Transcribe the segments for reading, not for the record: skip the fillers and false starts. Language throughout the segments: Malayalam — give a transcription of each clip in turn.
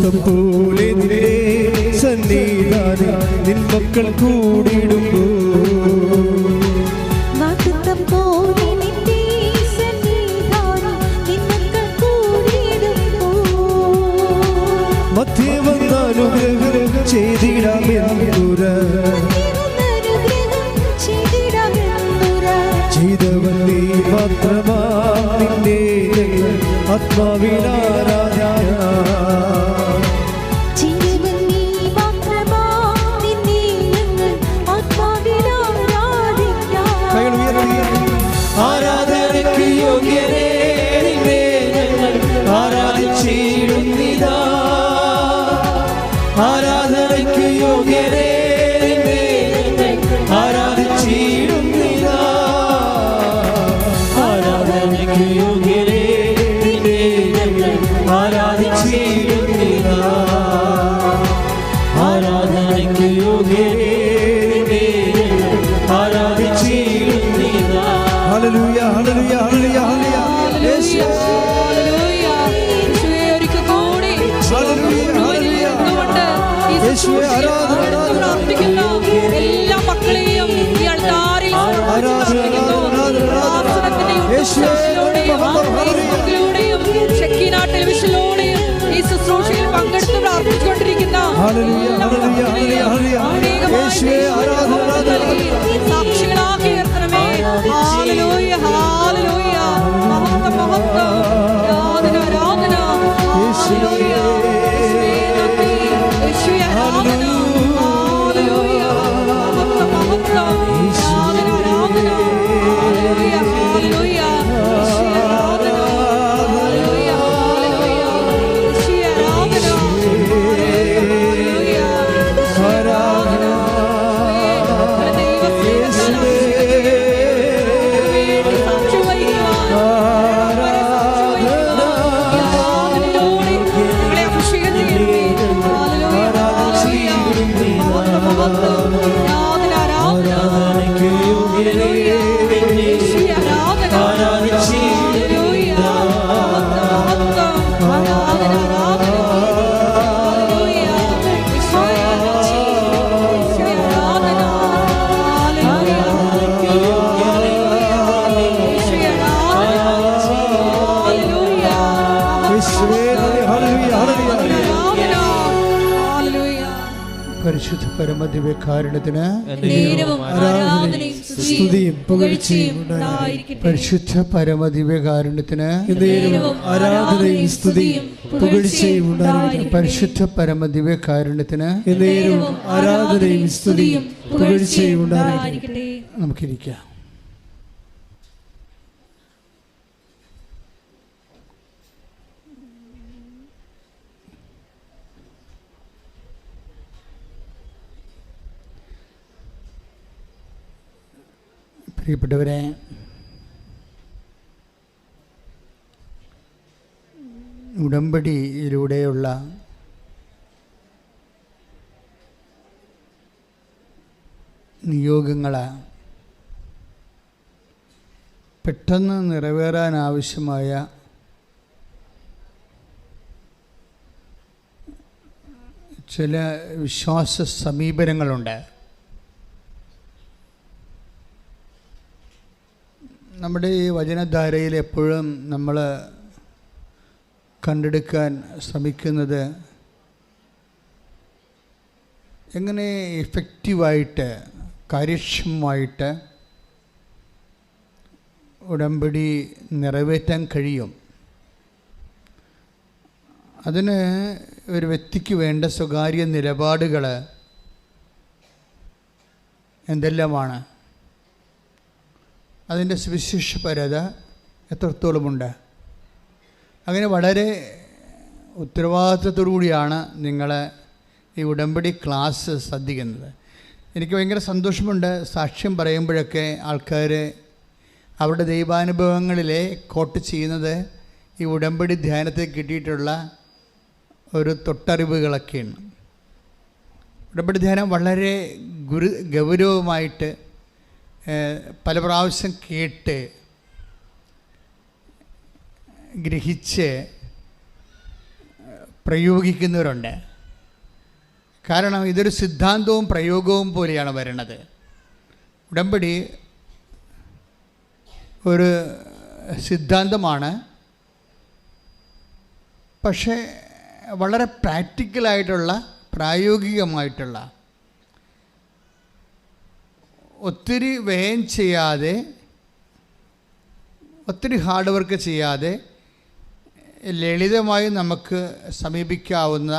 വാഗ്ദത്തം പോലെ നിന്റെ സന്നിധാനം നിൻ മക്കൾ കൂടിയിടുമ്പോൾ മധ്യേ വന്നാനുഗ്രഹം ചെയ്തിടാമെന്നുര ചെയ്തവൻ നീ മാത്രമാ നിന്നെ ആത്മാവിനാരാധന ആരാധനയ്ക്ക് യോഗ്യരേ നിന്നെ ഞങ്ങൾ ആരാധിച്ചിടുന്നിതാ ആരാധനയ്ക്ക് യോഗ്യരേ നിന്നെ ഞങ്ങൾ ആരാധിച്ചിടുന്നിതാ ആരാധനയ്ക്ക് യോഗ്യരേ നിന്നെ ഞങ്ങൾ ആരാധിച്ചിടുന്നിതാ ആരാധനയ്ക്ക് യോഗ്യരേ നിന്നെ ഞങ്ങൾ ആരാധിച്ചിടുന്നിതാ. ഹല്ലേലൂയ ഹല്ലേലൂയ ഹല്ലേലൂയ ഹല്ലേലൂയ യേശുവേ ഒരിക്കൽ കൂടി ഹല്ലേലൂയ ഹല്ലേലൂയ യേശുവേ ആരാധന പ്രാർത്ഥിക്കുന്ന എല്ലാ മക്കളെയും ഈ അൾത്താരിൽ സമർപ്പിക്കുന്നു. യേശുവിലൂടെയും ഷെക്കീന ടെലിവിഷനിലൂടെയും ഈ ശുശ്രൂഷയിൽ പങ്കെടുത്ത് പ്രാർത്ഥിച്ചുകൊണ്ടിരിക്കുന്ന സാക്ഷികളാക്കി ഉയർത്തണമേ. ഹല്ലേലൂയ ഹല്ലേലൂയ മഹത്വം മഹത്വം ആരാധന ആരാധന ഹല്ലേലൂയ യേശുവേ നന്ദി യേശുവേ ആരാധന ഹല്ലേലൂയ മഹത്വം മഹത്വം ആരാധന ആരാധന ഹല്ലേലൂയ ഹല്ലേലൂയ യേശുവേ ആരാധന ഹല്ലേലൂയ ഹല്ലേലൂയ യേശുവേ ആരാധന ഹല്ലേലൂയ ആരാധന പരിശുദ്ധ പരമദിവ്യകാരുണ്യത്തിന് സ്തുതിയും പുകഴ്ചയും പരിശുദ്ധ പരമദിവ്യകാരുണ്യത്തിന് ആരാധനയും സ്തുതിയും പുകഴ്ചയും ഉണ്ടായിരിക്കട്ടെ. പരിശുദ്ധ പരമദിവ്യകാരുണ്യത്തിന് ആരാധനയും സ്തുതിയും പുകഴ്ചയും ഉണ്ടായിരിക്കട്ടെ. നമുക്കിരിക്കാം. പ്രിയപ്പെട്ടവരെ, ഉടമ്പടിയിലൂടെയുള്ള നിയോഗങ്ങൾ പെട്ടെന്ന് നിറവേറാനാവശ്യമായ ചില വിശ്വാസ സമീപനങ്ങളുണ്ട്. നമ്മുടെ ഈ വചനധാരയിൽ എപ്പോഴും നമ്മൾ കണ്ടെടുക്കാൻ ശ്രമിക്കുന്നത് എങ്ങനെ എഫക്റ്റീവായിട്ട് കാര്യക്ഷമമായിട്ട് ഉടമ്പടി നിറവേറ്റാൻ കഴിയും. അതിന് ഒരു വ്യക്തിക്ക് വേണ്ട സ്വകാര്യ നിലപാടുകൾ എന്തെല്ലാമാണ്, അതിൻ്റെ സുവിശേഷപരത എത്രത്തോളമുണ്ട്. അങ്ങനെ വളരെ ഉത്തരവാദിത്തത്തോടുകൂടിയാണ് നിങ്ങൾ ഈ ഉടമ്പടി ക്ലാസ് ശ്രദ്ധിക്കുന്നത്. എനിക്ക് ഭയങ്കര സന്തോഷമുണ്ട്. സാക്ഷ്യം പറയുമ്പോഴൊക്കെ ആൾക്കാർ അവരുടെ ദൈവാനുഭവങ്ങളിലെ കോട്ട് ചെയ്യുന്നത് ഈ ഉടമ്പടി ധ്യാനത്തിൽ കിട്ടിയിട്ടുള്ള ഒരു തൊട്ടറിവുകളൊക്കെയാണ്. ഉടമ്പടി ധ്യാനം വളരെ ഗൗരവമായിട്ട് പല പ്രാവശ്യം കേട്ട് ഗ്രഹിച്ച് പ്രയോഗിക്കുന്നവരുണ്ട്. കാരണം ഇതൊരു സിദ്ധാന്തവും പ്രയോഗവും പോലെയാണ് വരുന്നത്. ഉടമ്പടി ഒരു സിദ്ധാന്തമാണ്, പക്ഷേ വളരെ പ്രാക്ടിക്കലായിട്ടുള്ള, പ്രായോഗികമായിട്ടുള്ള, ഒത്തിരി വ്യയം ചെയ്യാതെ, ഒത്തിരി ഹാർഡ് വർക്ക് ചെയ്യാതെ ലളിതമായി നമുക്ക് സമീപിക്കാവുന്ന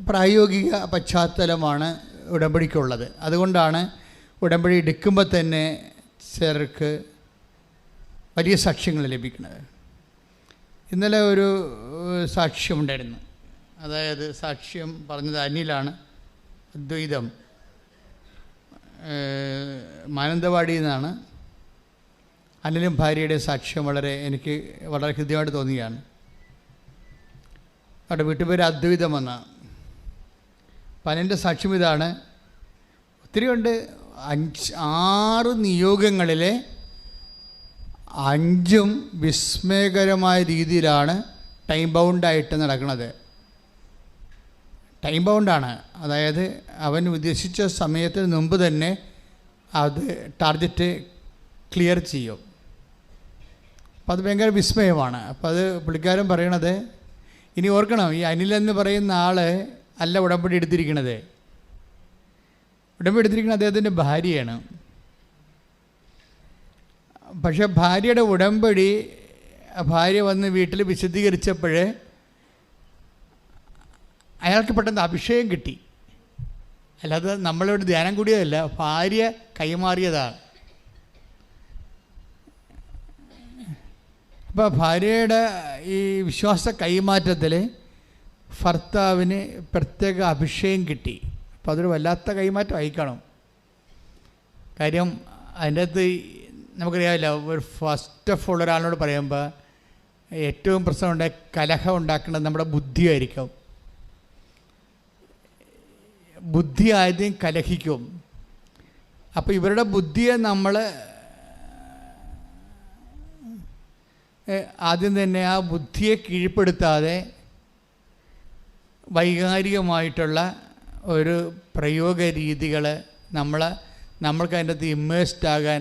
പ്രായോഗിക പശ്ചാത്തലമാണ് ഉടമ്പടിക്കുള്ളത്. അതുകൊണ്ടാണ് ഉടമ്പടി എടുക്കുമ്പോൾ തന്നെ ചിലർക്ക് വലിയ സാക്ഷ്യങ്ങൾ ലഭിക്കുന്നത്. ഇന്നലെ ഒരു സാക്ഷ്യമുണ്ടായിരുന്നു. അതായത് സാക്ഷ്യം പറഞ്ഞത് അനിലാണ്. അദ്വൈതം മാനന്തവാടിയിൽ നിന്നാണ്. അനിലും ഭാര്യയുടെ സാക്ഷ്യം എനിക്ക് വളരെ ഹൃദ്യമായിട്ട് തോന്നിയാണ്. അവിടെ വീട്ടുപേര് അദ്വൈതം എന്നാണ്. അപ്പം അനിൻ്റെ സാക്ഷ്യം ഇതാണ്. ഒത്തിരി ഉണ്ട്. 6 നിയോഗങ്ങളിലെ 5ഉം വിസ്മയകരമായ രീതിയിലാണ് ടൈം ബൗണ്ടായിട്ട് നടക്കുന്നത്. ടൈം ബൗണ്ടാണ്. അതായത് അവൻ ഉദ്ദേശിച്ച സമയത്തിന് മുമ്പ് തന്നെ അത് ടാർഗറ്റ് ക്ലിയർ ചെയ്യും. അപ്പം അത് ഭയങ്കര വിസ്മയമാണ്. അപ്പോൾ അത് പുള്ളിക്കാരൻ പറയണത്, ഇനി ഓർക്കണം, ഈ അനിലെന്ന് പറയുന്ന ആൾ അല്ല ഉടമ്പടി എടുത്തിരിക്കുന്നത്. ഉടമ്പടി എടുത്തിരിക്കുന്നത് അദ്ദേഹത്തിൻ്റെ ഭാര്യയാണ്. പക്ഷേ ഭാര്യയുടെ ഉടമ്പടി ഭാര്യ വന്ന് വീട്ടിൽ വിശദീകരിച്ചപ്പോൾ അയാൾക്ക് പെട്ടെന്ന് അഭിഷേകം കിട്ടി. അല്ലാതെ നമ്മളോട് ധ്യാനം കൂടിയതല്ല, ഭാര്യ കൈമാറിയതാണ്. അപ്പോൾ ഭാര്യയുടെ ഈ വിശ്വാസ കൈമാറ്റത്തിൽ ഭർത്താവിന് പ്രത്യേക അഭിഷേകം കിട്ടി. അപ്പോൾ അതൊരു വല്ലാത്ത കൈമാറ്റം ആയിക്കണം. കാര്യം അതിൻ്റെ അകത്ത് നമുക്കറിയാമല്ലോ, ഒരു ഫസ്റ്റ് ഓഫ് ഓൾ ഒരാളോട് പറയുമ്പോൾ ഏറ്റവും പ്രശ്നം കലഹം ഉണ്ടാക്കുന്നത് നമ്മുടെ ബുദ്ധിയായിരിക്കും. ബുദ്ധി ആദ്യം കലഹിക്കും. അപ്പോൾ ഇവരുടെ ബുദ്ധിയെ നമ്മൾ ആദ്യം തന്നെ ആ ബുദ്ധിയെ കീഴ്പ്പെടുത്താതെ വൈകാരികമായിട്ടുള്ള ഒരു പ്രയോഗ രീതികൾ നമ്മൾക്ക് അതിൻ്റെ അകത്ത് ഇമ്മേഴ്സ്ഡ് ആകാൻ,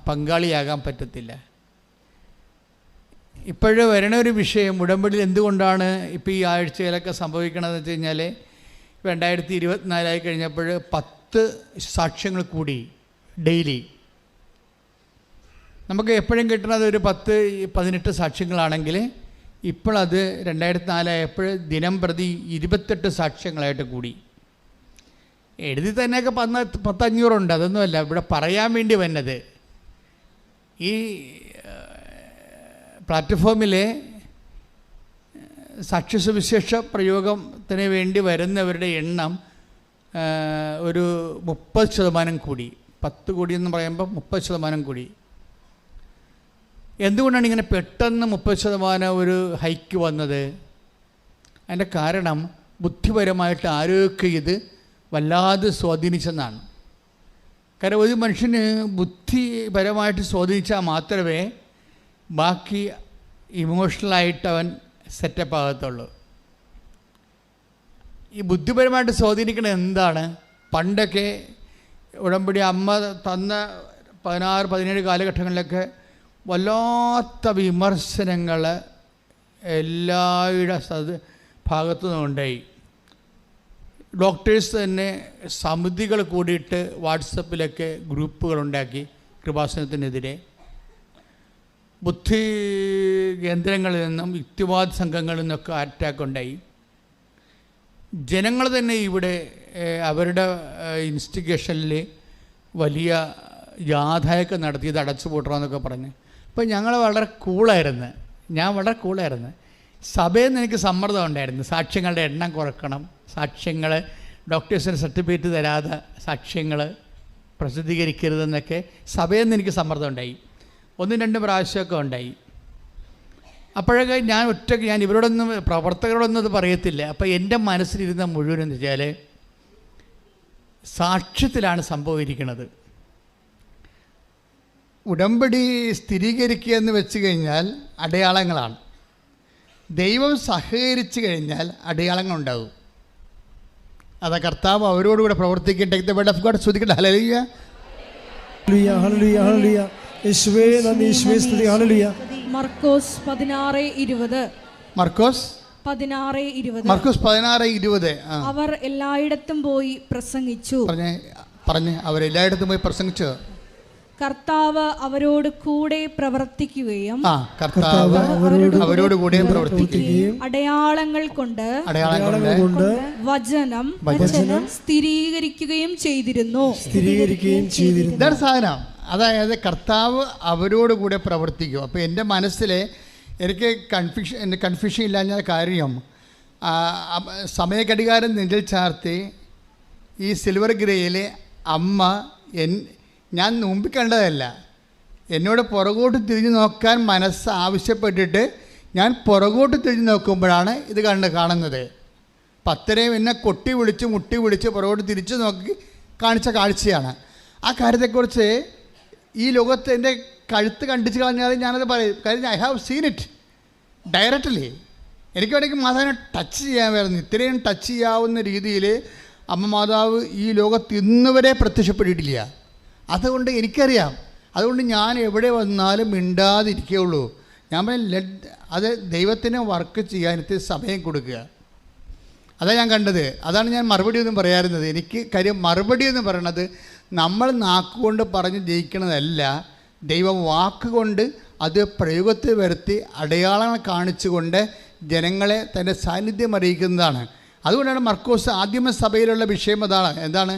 പങ്കാളിയാകാൻ പറ്റത്തില്ല. ഇപ്പോഴും വരണ ഒരു വിഷയം ഉടമ്പടിയിൽ എന്തുകൊണ്ടാണ് ഇപ്പോൾ ഈ ആഴ്ചയിലൊക്കെ സംഭവിക്കണമെന്ന് വെച്ച് കഴിഞ്ഞാൽ 2024 കഴിഞ്ഞപ്പോൾ 10 സാക്ഷ്യങ്ങൾ കൂടി ഡെയിലി. നമുക്ക് എപ്പോഴും കിട്ടുന്നത് ഒരു 10-18 സാക്ഷ്യങ്ങളാണെങ്കിൽ ഇപ്പോൾ അത് 2004 ആയപ്പോൾ ദിനം പ്രതി 28 സാക്ഷ്യങ്ങളായിട്ട് കൂടി. എഴുതി തന്നെയൊക്കെ 10-500 അതൊന്നുമല്ല ഇവിടെ പറയാൻ വേണ്ടി വന്നത്. ഈ പ്ലാറ്റ്ഫോമിലെ സാക്ഷ്യസുവിശേഷ പ്രയോഗത്തിന് വേണ്ടി വരുന്നവരുടെ എണ്ണം ഒരു 30% കൂടി. 10 കോടി എന്ന് പറയുമ്പോൾ 30% കൂടി. എന്തുകൊണ്ടാണ് ഇങ്ങനെ പെട്ടെന്ന് 30% ഒരു ഹൈക്ക് വന്നത്? അതിൻ്റെ കാരണം ബുദ്ധിപരമായിട്ട് ആരോഗ്യമൊക്കെ ഇത് വല്ലാതെ സ്വാധീനിച്ചെന്നാണ്. കാരണം ഒരു മനുഷ്യന് ബുദ്ധിപരമായിട്ട് സ്വാധീനിച്ചാൽ മാത്രമേ ബാക്കി ഇമോഷണലായിട്ട് അവൻ സെറ്റപ്പ് ആകത്തുള്ളൂ. ഈ ബുദ്ധിപരമായിട്ട് സ്വാധീനിക്കുന്നത് എന്താണ്? പണ്ടൊക്കെ ഉടമ്പടി അമ്മ തന്ന 16-17 കാലഘട്ടങ്ങളിലൊക്കെ വല്ലാത്ത വിമർശനങ്ങൾ എല്ലാവരുടെ ഭാഗത്തു നിന്നുണ്ടായി. ഡോക്ടേഴ്സ് തന്നെ സമിതികൾ കൂടിയിട്ട് വാട്സപ്പിലൊക്കെ ഗ്രൂപ്പുകളുണ്ടാക്കി കൃപാസനത്തിനെതിരെ. ബുദ്ധി കേന്ദ്രങ്ങളിൽ നിന്നും യുക്തിവാദ സംഘങ്ങളിൽ നിന്നൊക്കെ അറ്റാക്ക് ഉണ്ടായി. ജനങ്ങൾ തന്നെ ഇവിടെ അവരുടെ ഇൻസ്റ്റിഗേഷനിൽ വലിയ ജാഥയൊക്കെ നടത്തിയത് അടച്ചു പൂട്ടണമെന്നൊക്കെ പറഞ്ഞ്. അപ്പം ഞാൻ വളരെ കൂളായിരുന്നു. സഭയിൽ നിന്ന് എനിക്ക് സമ്മർദ്ദം ഉണ്ടായിരുന്നു. സാക്ഷ്യങ്ങളുടെ എണ്ണം കുറക്കണം, സാക്ഷ്യങ്ങൾ ഡോക്ടേഴ്സിന് സർട്ടിഫിക്കറ്റ് തരാതെ സാക്ഷ്യങ്ങൾ പ്രസിദ്ധീകരിക്കരുതെന്നൊക്കെ സഭയിൽ നിന്ന് എനിക്ക് സമ്മർദ്ദം ഉണ്ടായി. 1-2 പ്രാവശ്യമൊക്കെ ഉണ്ടായി. അപ്പോഴൊക്കെ ഞാൻ ഇവരോടൊന്നും പ്രവർത്തകരോടൊന്നും അത് പറയത്തില്ല. അപ്പോൾ എൻ്റെ മനസ്സിലിരുന്ന മുഴുവനെന്ന് വെച്ചാൽ സാക്ഷ്യത്തിലാണ് സംഭവിക്കുന്നത്. ഉടമ്പടി സ്ഥിരീകരിക്കുക എന്ന് വെച്ച് കഴിഞ്ഞാൽ അടയാളങ്ങളാണ്. ദൈവം സഹകരിച്ചു കഴിഞ്ഞാൽ അടയാളങ്ങളുണ്ടാകും. അതാ കർത്താവ് അവരോടുകൂടെ പ്രവർത്തിക്കട്ടെ. ദ വേർഡ് ഓഫ് ഗോഡ് ശ്രദ്ധിക്കട്ടെ. ഹല്ലേലൂയ, ഹല്ലേലൂയ, ഹല്ലേലൂയ, ഹല്ലേലൂയ. യേശുവേ നന്ദി, യേശുവേ സ്തുതി. ഹല്ലേലൂയ. മർക്കോസ് 16:20. മർക്കോസ് 16:20. അവർ എല്ലായിടത്തും പോയി പ്രസംഗിച്ചു. പറഞ്ഞ് അവരെല്ലായിടത്തും പോയി പ്രസംഗിച്ചു. കർത്താവ് അവരോട് കൂടെ പ്രവർത്തിക്കുകയും കർത്താവ് അവരോട് കൂടെ പ്രവർത്തിക്കുകയും അടയാളങ്ങൾ കൊണ്ട് വചനം സ്ഥിരീകരിക്കുകയും ചെയ്തിരുന്നു. ഇതാണ് സാധനം. അതായത് കർത്താവ് അവരോട് കൂടെ പ്രവർത്തിക്കും. അപ്പോൾ എൻ്റെ മനസ്സിൽ എനിക്ക് കൺഫ്യൂഷൻ ഇല്ലാഞ്ഞ കാര്യം, സമയഘടികാരം നെഞ്ചിൽ ചാർത്തി ഈ സിൽവർ ഗ്രേയിലെ അമ്മ ഞാൻ മുമ്പിൽ കണ്ടതല്ല, എന്നോട് പുറകോട്ട് തിരിഞ്ഞു നോക്കാൻ മനസ്സ് ആവശ്യപ്പെട്ടിട്ട് ഞാൻ പുറകോട്ട് തിരിഞ്ഞു നോക്കുമ്പോഴാണ് ഇത് കാണുന്നത്. പത്തരയും എന്നെ മുട്ടി വിളിച്ച് പുറകോട്ട് തിരിച്ചു നോക്കി കാണിച്ച കാഴ്ചയാണ്. ആ കാര്യത്തെക്കുറിച്ച് ഈ ലോകത്ത് എൻ്റെ കഴുത്ത് കണ്ടിച്ച് കളഞ്ഞാൽ ഞാനത് പറയും. കാര്യം I have seen it directly. എനിക്ക് വേണമെങ്കിൽ മാതാവിനെ ടച്ച് ചെയ്യാമായിരുന്നു. ഇത്രയും ടച്ച് ചെയ്യാവുന്ന രീതിയിൽ അമ്മ മാതാവ് ഈ ലോകത്ത് ഇന്നുവരെ പ്രത്യക്ഷപ്പെട്ടിട്ടില്ല. അതുകൊണ്ട് എനിക്കറിയാം. അതുകൊണ്ട് ഞാൻ എവിടെ വന്നാലും മിണ്ടാതിരിക്കുകയുള്ളൂ. ഞാൻ അത് ദൈവത്തിന് വർക്ക് ചെയ്യാൻ ഇത്തിരി സമയം കൊടുക്കുക. അതാണ് ഞാൻ കണ്ടത്. അതാണ് ഞാൻ മറുപടി ഒന്നും പറയാറുന്നത്. എനിക്ക് കാര്യം മറുപടി എന്ന് പറയണത് നമ്മൾ നാക്കുകൊണ്ട് പറഞ്ഞ് ജയിക്കണതല്ല, ദൈവം വാക്കുകൊണ്ട് അത് പ്രയോഗത്തിൽ വരുത്തി അടയാളങ്ങൾ കാണിച്ചുകൊണ്ട് ജനങ്ങളെ തൻ്റെ സാന്നിധ്യം അറിയിക്കുന്നതാണ്. അതുകൊണ്ടാണ് മർക്കോസ് ആദിമസഭയിലുള്ള വിഷയം എന്താണ്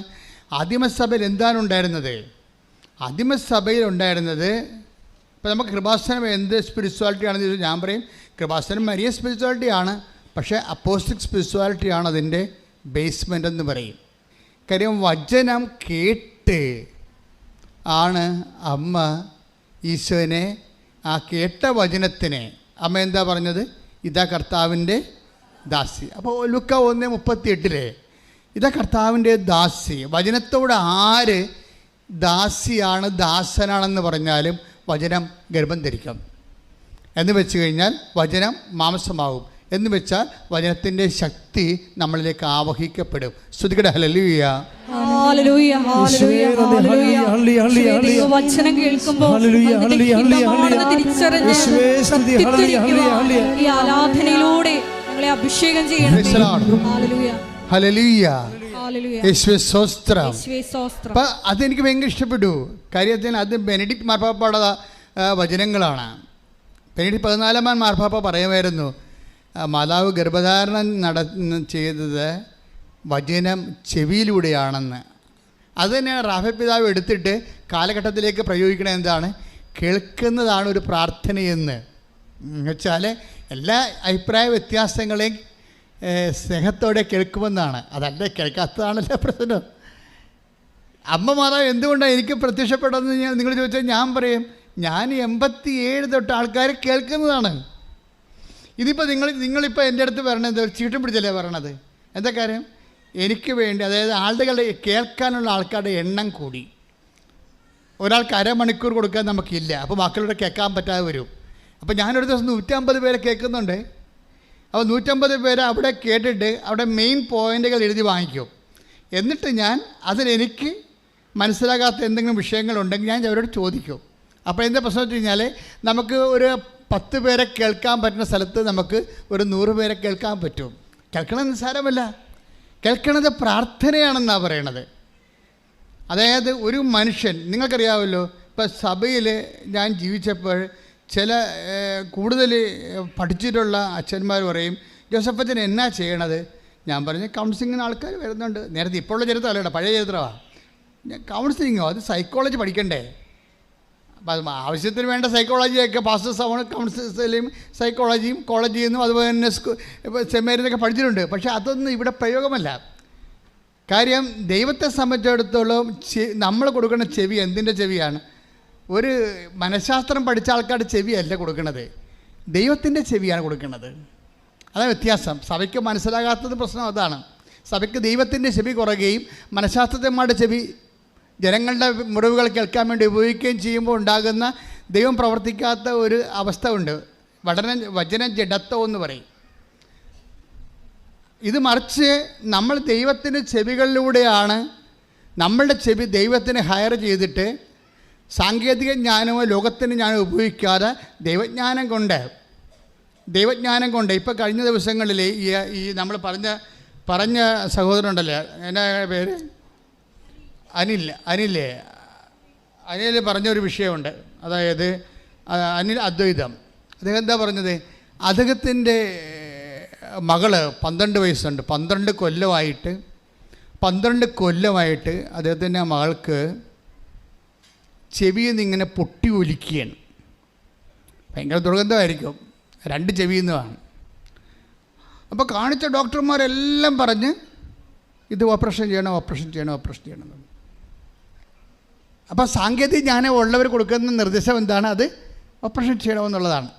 ആദിമസഭയിൽ എന്താണ് ഉണ്ടായിരുന്നത്? ആദിമസഭയിൽ ഉണ്ടായിരുന്നത്, ഇപ്പോൾ നമുക്ക് കൃപാസനം എന്ത് സ്പിരിച്വാലിറ്റി ആണെന്ന് ചോദിച്ചാൽ ഞാൻ പറയും കൃപാസനം മരിയ സ്പിരിച്വാലിറ്റിയാണ്. പക്ഷേ അപ്പോസ്റ്റിക് സ്പിരിച്വാലിറ്റിയാണ് അതിൻ്റെ ബേസ്മെൻ്റ് എന്ന് പറയും. കാര്യം വചനം കേട്ട് ആണ് അമ്മ ഈശോനെ, ആ കേട്ട വചനത്തിനെ അമ്മ എന്താ പറഞ്ഞത്? ഇതാ കർത്താവിൻ്റെ ദാസി. അപ്പോൾ ലൂക്ക 1:38 ഇതാ കർത്താവിൻ്റെ ദാസി. വചനത്തോട് ആര് ദാസിയാണ് ദാസനാണെന്ന് പറഞ്ഞാലും വചനം ഗർഭം ധരിക്കും എന്ന് വെച്ച് കഴിഞ്ഞാൽ വചനം മാംസമാകും എന്ന് വെച്ചാൽ വചനത്തിൻ്റെ ശക്തി നമ്മളിലേക്ക് ആവഹിക്കപ്പെടും. സ്തുതിക്കട്ടെ. ഹല്ലേലൂയ, ഹല്ലേലൂയ, ഹല്ലേലൂയ, ഹല്ലേലൂയ. വചനം കേൾക്കുമ്പോൾ ഈ ആരാധനയിലൂടെ ഞങ്ങളെ അഭിഷേകം ചെയ്യണം. ഹല്ലേലൂയ, ഹല്ലേലൂയ, യേശുവേ സ്തോത്രം. അപ്പം അതെനിക്ക് ഭയങ്കര ഇഷ്ടപ്പെട്ടു. കാര്യത്തിന് അത് ബെനഡിക്റ്റ് മാർപ്പാപ്പയുടെ വചനങ്ങളാണ്. ബെനഡിക്റ്റ് 14-ാം മാർപ്പാപ്പ പറയുമായിരുന്നു, മാതാവ് ഗർഭധാരണം ചെയ്തത് വചനം ചെവിയിലൂടെയാണെന്ന്. അത് തന്നെയാണ് റാഫേൽ പിതാവ് എടുത്തിട്ട് കാലഘട്ടത്തിലേക്ക് പ്രയോഗിക്കണത്. എന്താണ്? കേൾക്കുന്നതാണ് ഒരു പ്രാർത്ഥനയെന്ന് വെച്ചാൽ എല്ലാ അഭിപ്രായ വ്യത്യാസങ്ങളെയും സ്നേഹത്തോടെ കേൾക്കുമെന്നാണ്. അതല്ല, കേൾക്കാത്തതാണല്ലോ പ്രശ്നം. അമ്മ മാതാവ് എന്തുകൊണ്ടാണ് എനിക്ക് പ്രത്യക്ഷപ്പെട്ടതെന്ന് നിങ്ങൾ ചോദിച്ചാൽ ഞാൻ പറയും, ഞാൻ 87 തൊട്ട് ആൾക്കാർ കേൾക്കുന്നതാണ്. ഇതിപ്പോൾ നിങ്ങളിപ്പോൾ എൻ്റെ അടുത്ത് വരണത് ചീട്ടും പിടിച്ചല്ലേ പറയണത്? എന്താ കാര്യം? എനിക്ക് വേണ്ടി, അതായത് ആളുകളുടെ കേൾക്കാനുള്ള ആൾക്കാരുടെ എണ്ണം കൂടി. ഒരാൾക്ക് അരമണിക്കൂർ കൊടുക്കാൻ നമുക്കില്ല, അപ്പോൾ ബാക്കിയുള്ളവരെ കേൾക്കാൻ പറ്റാതെ വരും. അപ്പോൾ ഞാനൊരു ദിവസം 150 പേരെ കേൾക്കുന്നുണ്ട്. അപ്പോൾ 150 പേരെ അവിടെ കേട്ടിട്ട് അവിടെ മെയിൻ പോയിൻ്റുകൾ എഴുതി വാങ്ങിക്കും. എന്നിട്ട് ഞാൻ അതിലെനിക്ക് മനസ്സിലാകാത്ത എന്തെങ്കിലും വിഷയങ്ങളുണ്ടെങ്കിൽ ഞാൻ അവരോട് ചോദിക്കും. അപ്പോൾ എന്താ പ്രശ്നം വെച്ച് കഴിഞ്ഞാൽ നമുക്ക് ഒരു 10 പേരെ കേൾക്കാൻ പറ്റുന്ന സ്ഥലത്ത് നമുക്ക് ഒരു 100 പേരെ കേൾക്കാൻ പറ്റും. കേൾക്കണത് നിസ്സാരമല്ല, കേൾക്കണത് പ്രാർത്ഥനയാണെന്നാണ് പറയണത്. അതായത് ഒരു മനുഷ്യൻ, നിങ്ങൾക്കറിയാമല്ലോ, ഇപ്പം സഭയിൽ ഞാൻ ജീവിച്ചപ്പോൾ ചില കൂടുതൽ പഠിച്ചിട്ടുള്ള അച്ഛന്മാർ പറയും, ജോസഫച്ചൻ എന്നാ ചെയ്യണത്? ഞാൻ പറഞ്ഞു, കൗൺസിലിങ്ങിന് ആൾക്കാർ വരുന്നുണ്ട്. നേരത്തെ ഇപ്പോഴുള്ള ചരിത്രമല്ല, പഴയ ചരിത്രമാണ്. കൗൺസിലിങ്ങോ? അത് സൈക്കോളജി പഠിക്കണ്ടേ? അപ്പം ആവശ്യത്തിന് വേണ്ട സൈക്കോളജിയൊക്കെ പാസ്റ്റേഴ്സ് കൗൺസിലിംഗ് സൈക്കോളജിയും കോളേജിൽ നിന്നും അതുപോലെ തന്നെ സെമിനാരിന്നൊക്കെ പഠിച്ചിട്ടുണ്ട്. പക്ഷേ അതൊന്നും ഇവിടെ പ്രയോഗമല്ല. കാര്യം ദൈവത്തെ സംബന്ധിച്ചിടത്തോളം നമ്മൾ കൊടുക്കുന്ന ചെവി എന്തിൻ്റെ ചെവിയാണ്? ഒരു മനഃശാസ്ത്രം പഠിച്ച ആൾക്കാരുടെ ചെവിയല്ല കൊടുക്കുന്നത്, ദൈവത്തിൻ്റെ ചെവിയാണ് കൊടുക്കുന്നത്. അതാണ് വ്യത്യാസം. സഭയ്ക്ക് മനസ്സിലാകാത്തത് പ്രശ്നം അതാണ്. സഭയ്ക്ക് ദൈവത്തിൻ്റെ ചെവി കുറയുകയും മനഃശാസ്ത്രജ്ഞന്മാരുടെ ചെവി ജനങ്ങളുടെ മുറിവുകൾ കേൾക്കാൻ വേണ്ടി ഉപയോഗിക്കുകയും ചെയ്യുമ്പോൾ ഉണ്ടാകുന്ന ദൈവം പ്രവർത്തിക്കാത്ത ഒരു അവസ്ഥ ഉണ്ട്. വചനം ജഡത്വം എന്ന് പറയും. ഇത് മറിച്ച് നമ്മൾ ദൈവത്തിൻ്റെ ചെവികളിലൂടെയാണ്, നമ്മളുടെ ചെവി ദൈവത്തിന് ഹയർ ചെയ്തിട്ട് സാങ്കേതിക ജ്ഞാനമോ ലോകത്തിന് ജ്ഞാനം ഉപയോഗിക്കാതെ ദൈവജ്ഞാനം കൊണ്ട് ഇപ്പോൾ കഴിഞ്ഞ ദിവസങ്ങളിൽ ഈ നമ്മൾ പറഞ്ഞ സഹോദരനുണ്ടല്ലോ, എന്നാ പേര്, അനിൽ പറഞ്ഞൊരു വിഷയമുണ്ട്. അതായത് അനിൽ അദ്വൈതം. അദ്ദേഹം എന്താ പറഞ്ഞത്? അദ്ദേഹത്തിൻ്റെ മകള് 12 വയസ്സുണ്ട്. 12 കൊല്ലമായിട്ട് അദ്ദേഹത്തിൻ്റെ മകൾക്ക് ചെവിയിൽ നിന്ന് ഇങ്ങനെ പൊട്ടി ഒലിക്കുകയാണ്. ഭയങ്കര ദുർഗന്ധമായിരിക്കും, 2 ചെവിയിൽ നിന്നാണ്. അപ്പോൾ കാണിച്ച ഡോക്ടർമാരെല്ലാം പറഞ്ഞ് ഇത് ഓപ്പറേഷൻ ചെയ്യണം. അപ്പോൾ സാങ്കേതിക ജ്ഞാനം ഉള്ളവർ കൊടുക്കുന്ന നിർദ്ദേശം എന്താണ്? അത് ഓപ്പറേഷൻ ചെയ്യണമെന്നുള്ളതാണ്.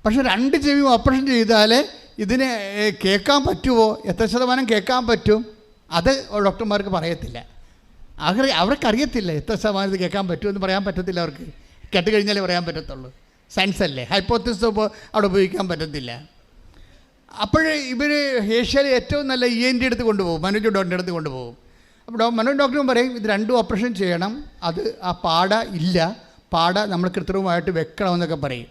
പക്ഷെ 2 ചെവി ഓപ്പറേഷൻ ചെയ്താൽ ഇതിന് കേൾക്കാൻ പറ്റുമോ, എത്ര ശതമാനം കേൾക്കാൻ പറ്റും, അത് ഡോക്ടർമാർക്ക് പറയത്തില്ല. അവർക്കറിയത്തില്ല എത്ര ശതമാനം ഇത് കേൾക്കാൻ പറ്റുമെന്ന് പറയാൻ പറ്റത്തില്ല. അവർക്ക് കേട്ട് കഴിഞ്ഞാലേ പറയാൻ പറ്റത്തുള്ളൂ. സയൻസ് അല്ലേ, ഹൈപ്പോത്തിസിസ് അവിടെ ഉപയോഗിക്കാൻ പറ്റത്തില്ല. അപ്പോൾ ഇവർ ഏഷ്യയിലെ ഏറ്റവും നല്ല ENT അടുത്ത് കൊണ്ടുപോകും, മനോജ് ഡോക്ടറിൻ്റെ അടുത്ത് കൊണ്ടുപോകും. അപ്പോൾ മനോജ് ഡോക്ടറും പറയും ഇത് 2 ഓപ്പറേഷൻ ചെയ്യണം, അത് ആ പാട നമ്മൾ കൃത്രിമമായിട്ട് വെക്കണമെന്നൊക്കെ പറയും.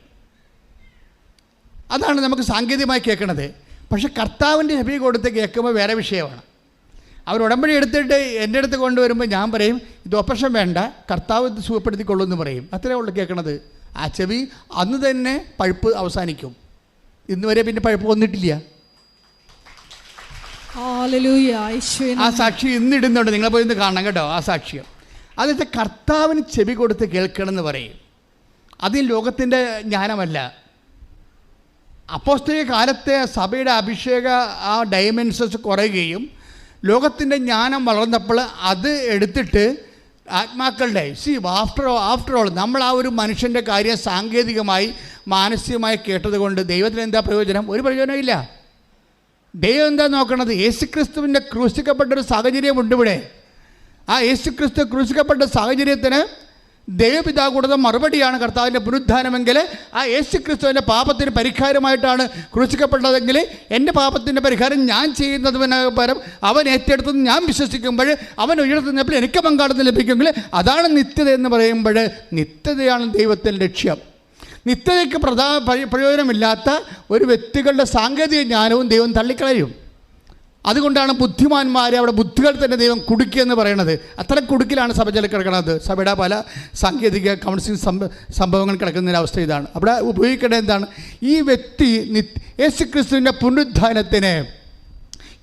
അതാണ് നമുക്ക് സാങ്കേതികമായി കേൾക്കണത്. പക്ഷെ കർത്താവിൻ്റെ ചെവി കൊടുത്ത് കേൾക്കുമ്പോൾ വേറെ വിഷയമാണ്. അവർ ഉടമ്പടി എടുത്തിട്ട് എൻ്റെ അടുത്ത് കൊണ്ടുവരുമ്പോൾ ഞാൻ പറയും ഇത് ഓപ്പറേഷൻ വേണ്ട, കർത്താവ് ഇത് സുഖപ്പെടുത്തിക്കൊള്ളൂ എന്ന് പറയും. അത്രേ ഉള്ളൂ കേൾക്കണത്. ആ ചെവി അന്ന് തന്നെ പഴുപ്പ് അവസാനിക്കും. ഇന്ന് വരെ പിന്നെ പഴുപ്പ് വന്നിട്ടില്ല. ആ സാക്ഷി ഇന്ന് ഇടുന്നുണ്ട്, നിങ്ങൾ പോയി ഇന്ന് കാണണം കേട്ടോ ആ സാക്ഷ്യം. അതിൻ്റെ കർത്താവിന് ചെവി കൊടുത്ത് കേൾക്കണം എന്ന് പറയും. അത് ലോകത്തിൻ്റെ ജ്ഞാനമല്ല. അപ്പോസ്തലിക കാലത്തെ സഭയുടെ അഭിഷേക ആ ഡൈമെൻഷൻസ് കുറയുകയും ലോകത്തിൻ്റെ ജ്ഞാനം വളർന്നപ്പോൾ അത് എടുത്തിട്ട് ആത്മാക്കളുടെ ആഫ്റ്റർ ഓൾ നമ്മൾ ആ ഒരു മനുഷ്യൻ്റെ കാര്യം സാങ്കേതികമായി മാനസികമായി കേട്ടത് കൊണ്ട് ദൈവത്തിന് എന്താ പ്രയോജനം? ഒരു പ്രയോജനമില്ല. ദൈവം എന്താ നോക്കണത്? യേശുക്രിസ്തുവിൻ്റെ ക്രൂശിക്കപ്പെട്ടൊരു സാഹചര്യമുണ്ട് ഇവിടെ. ആ യേശുക്രിസ്തു ക്രൂശിക്കപ്പെട്ട സാഹചര്യത്തിന് ദൈവപിതാവ് കൊടുത്ത മറുപടിയാണ് കർത്താവിൻ്റെ പുനരുദ്ധാനമെങ്കിൽ ആ യേശുക്രിസ്തുവിൻ്റെ പാപത്തിന് പരിഹാരമായിട്ടാണ് ക്രൂശിക്കപ്പെട്ടതെങ്കിൽ എൻ്റെ പാപത്തിൻ്റെ പരിഹാരം ഞാൻ ചെയ്യുന്നതിന് പകരം അവൻ ഏറ്റെടുത്തത് ഞാൻ വിശ്വസിക്കുമ്പോൾ അവൻ ഉയർത്തുന്നപ്പോൾ എനിക്ക് പങ്കാളിത്തം ലഭിക്കുമെങ്കിൽ അതാണ് നിത്യത എന്ന് പറയുമ്പോൾ നിത്യതയാണ് ദൈവത്തിൻ്റെ ലക്ഷ്യം. നിത്യതയ്ക്ക് പ്രയോജനമില്ലാത്ത ഒരു വ്യക്തികളുടെ സാങ്കേതിക ജ്ഞാനവും ദൈവം തള്ളിക്കളയും. അതുകൊണ്ടാണ് ബുദ്ധിമാന്മാരെ അവിടെ ബുദ്ധികൾ തന്നെ ദൈവം കുടുക്കിയെന്ന് പറയുന്നത്. അത്ര കുടുക്കിലാണ് സഭ കിടക്കുന്നത്. സഭയുടെ പല സാങ്കേതിക കൗൺസിലിംഗ് സംഭവങ്ങൾ കിടക്കുന്ന അവസ്ഥ ഇതാണ്. അവിടെ ഉപയോഗിക്കേണ്ടത് എന്താണ്? ഈ വ്യക്തി യേശുക്രിസ്തുവിൻ്റെ പുനരുദ്ധാനത്തിന്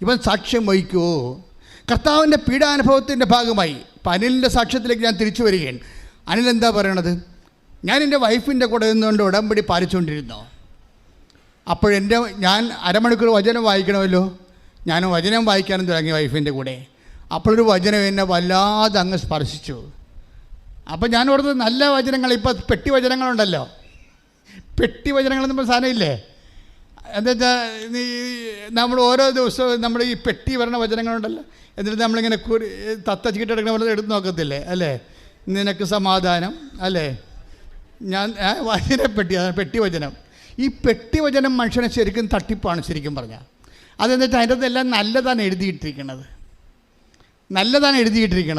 ഇവൻ സാക്ഷ്യം വഹിക്കുമോ? കർത്താവിൻ്റെ പീഡാനുഭവത്തിൻ്റെ ഭാഗമായി ഇപ്പം അനിലിൻ്റെ സാക്ഷ്യത്തിലേക്ക് ഞാൻ തിരിച്ചു വരികയാണ്. അനിൽ എന്താ പറയണത്? ഞാൻ എൻ്റെ വൈഫിൻ്റെ കൂടെ നിന്നുകൊണ്ട് ഉടമ്പടി പാലിച്ചുകൊണ്ടിരുന്നു. ഞാൻ അരമണിക്കൂർ വചനം വായിക്കണമല്ലോ. ഞാൻ വചനം വായിക്കാനും തുടങ്ങി വൈഫിൻ്റെ കൂടെ. അപ്പോഴൊരു വചനം എന്നെ വല്ലാതെ അങ്ങ് സ്പർശിച്ചു. അപ്പോൾ ഞാൻ ഓർത്തത് നല്ല വചനങ്ങൾ, ഇപ്പോൾ പെട്ടി വചനങ്ങളുണ്ടല്ലോ, പെട്ടി വചനങ്ങളെന്ന് പറഞ്ഞ സാധനമില്ലേ? എന്താ വെച്ചാൽ നമ്മൾ ഓരോ ദിവസവും നമ്മൾ ഈ പെട്ടി വരണ വചനങ്ങളുണ്ടല്ലോ, എന്നിട്ട് നമ്മളിങ്ങനെ തത്തച്ചിട്ടെടുക്കണ പോലെ എടുത്ത് നോക്കത്തില്ലേ അല്ലേ? നിനക്ക് സമാധാനം അല്ലേ? ഞാൻ പെട്ടി വചനം. ഈ പെട്ടി വചനം മനുഷ്യനെ ശരിക്കും തട്ടിപ്പാണ് ശരിക്കും പറഞ്ഞാൽ. അതെന്നിട്ട് അതിൻ്റെ അകത്തെല്ലാം നല്ലതാണ് എഴുതിയിട്ടിരിക്കുന്നത്.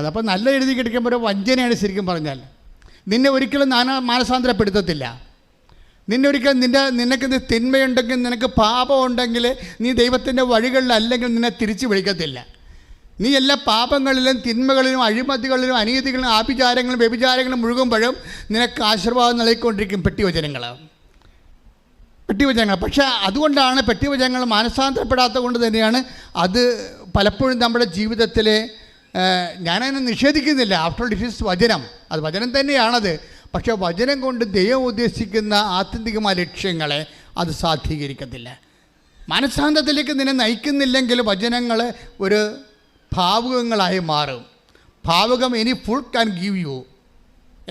അപ്പോൾ നല്ല എഴുതി കിട്ടിക്കുമ്പോൾ ഒരു വഞ്ചനയാണ് ശരിക്കും പറഞ്ഞാൽ. നിന്നെ ഒരിക്കലും മാനസാന്തരപ്പെടുത്തത്തില്ല. നിനക്ക് തിന്മയുണ്ടെങ്കിൽ, നിനക്ക് പാപമുണ്ടെങ്കിൽ, നീ ദൈവത്തിൻ്റെ വഴികളിലല്ലെങ്കിൽ നിന്നെ തിരിച്ചു വിളിക്കത്തില്ല. നീ എല്ലാ പാപങ്ങളിലും തിന്മകളിലും അഴിമതികളിലും അനീതികളിലും ആഭിചാരങ്ങളും വ്യഭിചാരങ്ങളും മുഴുകുമ്പോഴും നിനക്ക് ആശീർവാദം നൽകിക്കൊണ്ടിരിക്കും പെട്ടിവചനങ്ങൾ. പക്ഷേ അതുകൊണ്ടാണ് പെട്ടിവചനങ്ങൾ മാനസാന്തരപ്പെടാത്തത് കൊണ്ട് തന്നെയാണ് അത് പലപ്പോഴും നമ്മുടെ ജീവിതത്തിലെ, ഞാനതിനെ നിഷേധിക്കുന്നില്ല. ആഫ്റ്റർ ഓൾ ഇറ്റ് ഈസ് വചനം, അത് വചനം തന്നെയാണത്. പക്ഷേ വചനം കൊണ്ട് ദൈവം ഉദ്ദേശിക്കുന്ന ആത്യന്തികമായ ലക്ഷ്യങ്ങളെ അത് സാധീകരിക്കത്തില്ല. മനസ്സാന്തത്തിലേക്ക് നിന്നെ നയിക്കുന്നില്ലെങ്കിൽ വചനങ്ങൾ ഒരു ഭാവുകങ്ങളായി മാറും. ഭാവുകം ഇനി full can give you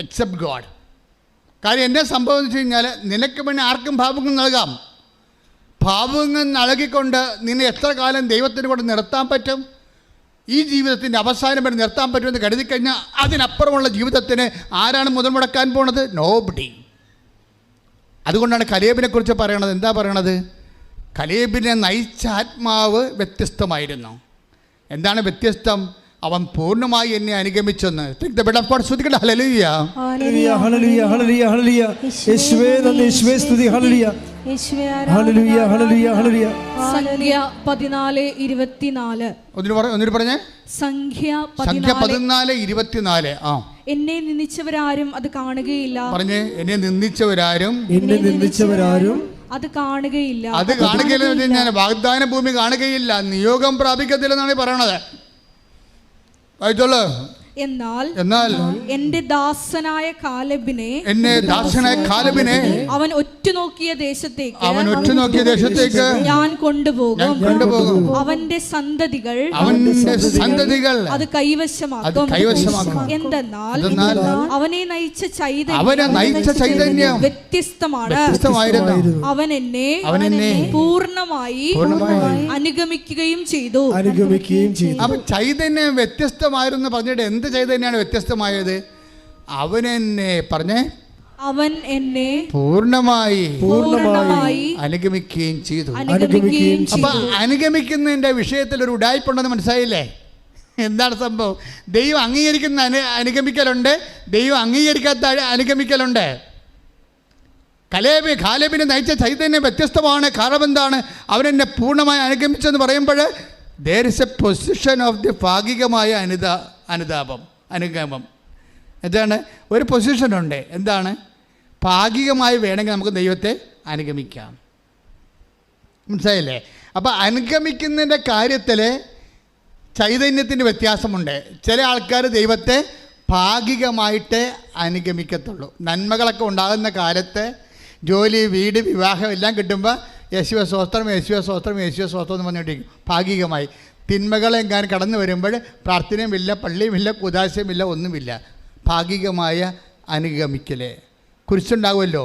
except God. കാര്യം എന്നാ സംഭവം എന്ന് വെച്ച് കഴിഞ്ഞാൽ നിനക്ക് പിന്നെ ആർക്കും ഭാവുകം നൽകാം. ഭാവുകം നൽകിക്കൊണ്ട് നിന്നെ എത്ര കാലം ദൈവത്തിന് കൂടെ നിർത്താൻ പറ്റും? ഈ ജീവിതത്തിൻ്റെ അവസാനം വരെ നിർത്താൻ പറ്റുമെന്ന് കരുതി കഴിഞ്ഞാൽ അതിനപ്പുറമുള്ള ജീവിതത്തിന് ആരാണ് മുതൽ മുടക്കാൻ പോണത്? നോബഡി. അതുകൊണ്ടാണ് കലേബിനെ കുറിച്ച് പറയണത്. എന്താ പറയണത്? കലേബിനെ നയിച്ച ആത്മാവ് വ്യത്യസ്തമായിരുന്നു. എന്താണ് വ്യത്യസ്തം? അവൻ പൂർണ്ണമായി എന്നെ അനുഗമിച്ചെന്ന്. ശ്രദ്ധിക്കട്ടെ. ഹല്ലേലൂയ, ഹല്ലേലൂയ, ഹല്ലേലൂയ, ഹല്ലേലൂയ, ഹല്ലേലൂയ. യേശുവേ നന്ദി, യേശുവേ സ്തുതി. ഹല്ലേലൂയ, ഹല്ലേലൂയ, ഹല്ലേലൂയ, ഹല്ലേലൂയ. സംഖ്യ 14:24. ഒന്നിനു പറഞ്ഞേ. സംഖ്യ 14:24. എന്നെ നിന്ദിച്ചവരാരും അത് കാണുകയില്ല. പറഞ്ഞേ. എന്നെ നിന്ദിച്ചവരാരും അത് കാണുകയില്ല. അത് കാണുകയില്ല. ഞാൻ വാഗ്ദാന ഭൂമി കാണുകയില്ല, നിയോഗം പ്രാപിക്കത്തില്ലെന്നാണ് പറയണത്. വായിച്ചോളൂ. എന്നാൽ എന്റെ ദാസനായ കാലേബിനെ അവൻ ഒറ്റുനോക്കിയ ദേശത്തേക്ക് ഞാൻ കൊണ്ടുപോകും. അവന്റെ സന്തതികൾ അത് കൈവശമാക്കും. എന്തെന്നാൽ അവനെ നയിച്ച ചൈതന്യം വ്യത്യസ്തമാണ്. അവൻ എന്നെ പൂർണ്ണമായി അനുഗമിക്കുകയും ചെയ്തു. അപ്പൊ ചൈതന്യം വ്യത്യസ്തമായിരുന്നു പറഞ്ഞിട്ട് എന്ത് ചൈതന്യമാണ് വ്യത്യസ്തമായത്? അവൻ എന്നെ പൂർണ്ണമായി അനുഗമിക്കുകയും ചെയ്തു. അപ്പൊ അനുഗമിക്കുന്നതിന്റെ വിഷയത്തിൽ ഒരു ഉഡായിപ്പുണ്ടെന്ന് മനസ്സിലായില്ലേ? എന്താണ് സംഭവം? ദൈവം അംഗീകരിക്കുന്ന അനുഗമിക്കലുണ്ട്, ദൈവം അംഗീകരിക്കാത്ത അനുഗമിക്കലുണ്ട്. കാലേബിനെ നയിച്ച ചൈതന്യം വ്യത്യസ്തമാണ്. കാരണം എന്താണ്? അവനെന്നെ പൂർണ്ണമായി അനുഗമിച്ചെന്ന് പറയുമ്പോൾ there is a position of the ഭാഗികമായ അനുഗമം. എന്താണ്? ഒരു പൊസിഷനുണ്ട്. എന്താണ്? ഭാഗികമായി വേണമെങ്കിൽ നമുക്ക് ദൈവത്തെ അനുഗമിക്കാം. മനസ്സിലായില്ലേ? അപ്പോൾ അനുഗമിക്കുന്നതിൻ്റെ കാര്യത്തിൽ ചൈതന്യത്തിൻ്റെ വ്യത്യാസമുണ്ട്. ചില ആൾക്കാർ ദൈവത്തെ ഭാഗികമായിട്ടേ അനുഗമിക്കത്തുള്ളൂ. നന്മകളൊക്കെ ഉണ്ടാകുന്ന കാലത്ത് ജോലി, വീട്, വിവാഹം എല്ലാം കിട്ടുമ്പോൾ യേശുവേ സ്വസ്ത്രം എന്ന് പറഞ്ഞിട്ടിരിക്കും ഭാഗികമായി. തിന്മകളെങ്ങാനും കടന്നു വരുമ്പോൾ പ്രാർത്ഥനയുമില്ല, പള്ളിയുമില്ല, കുദാശയുമില്ല, ഒന്നുമില്ല. ഭാഗികമായ അനുഗമിക്കൽ. കുരിശുണ്ടാകുമല്ലോ.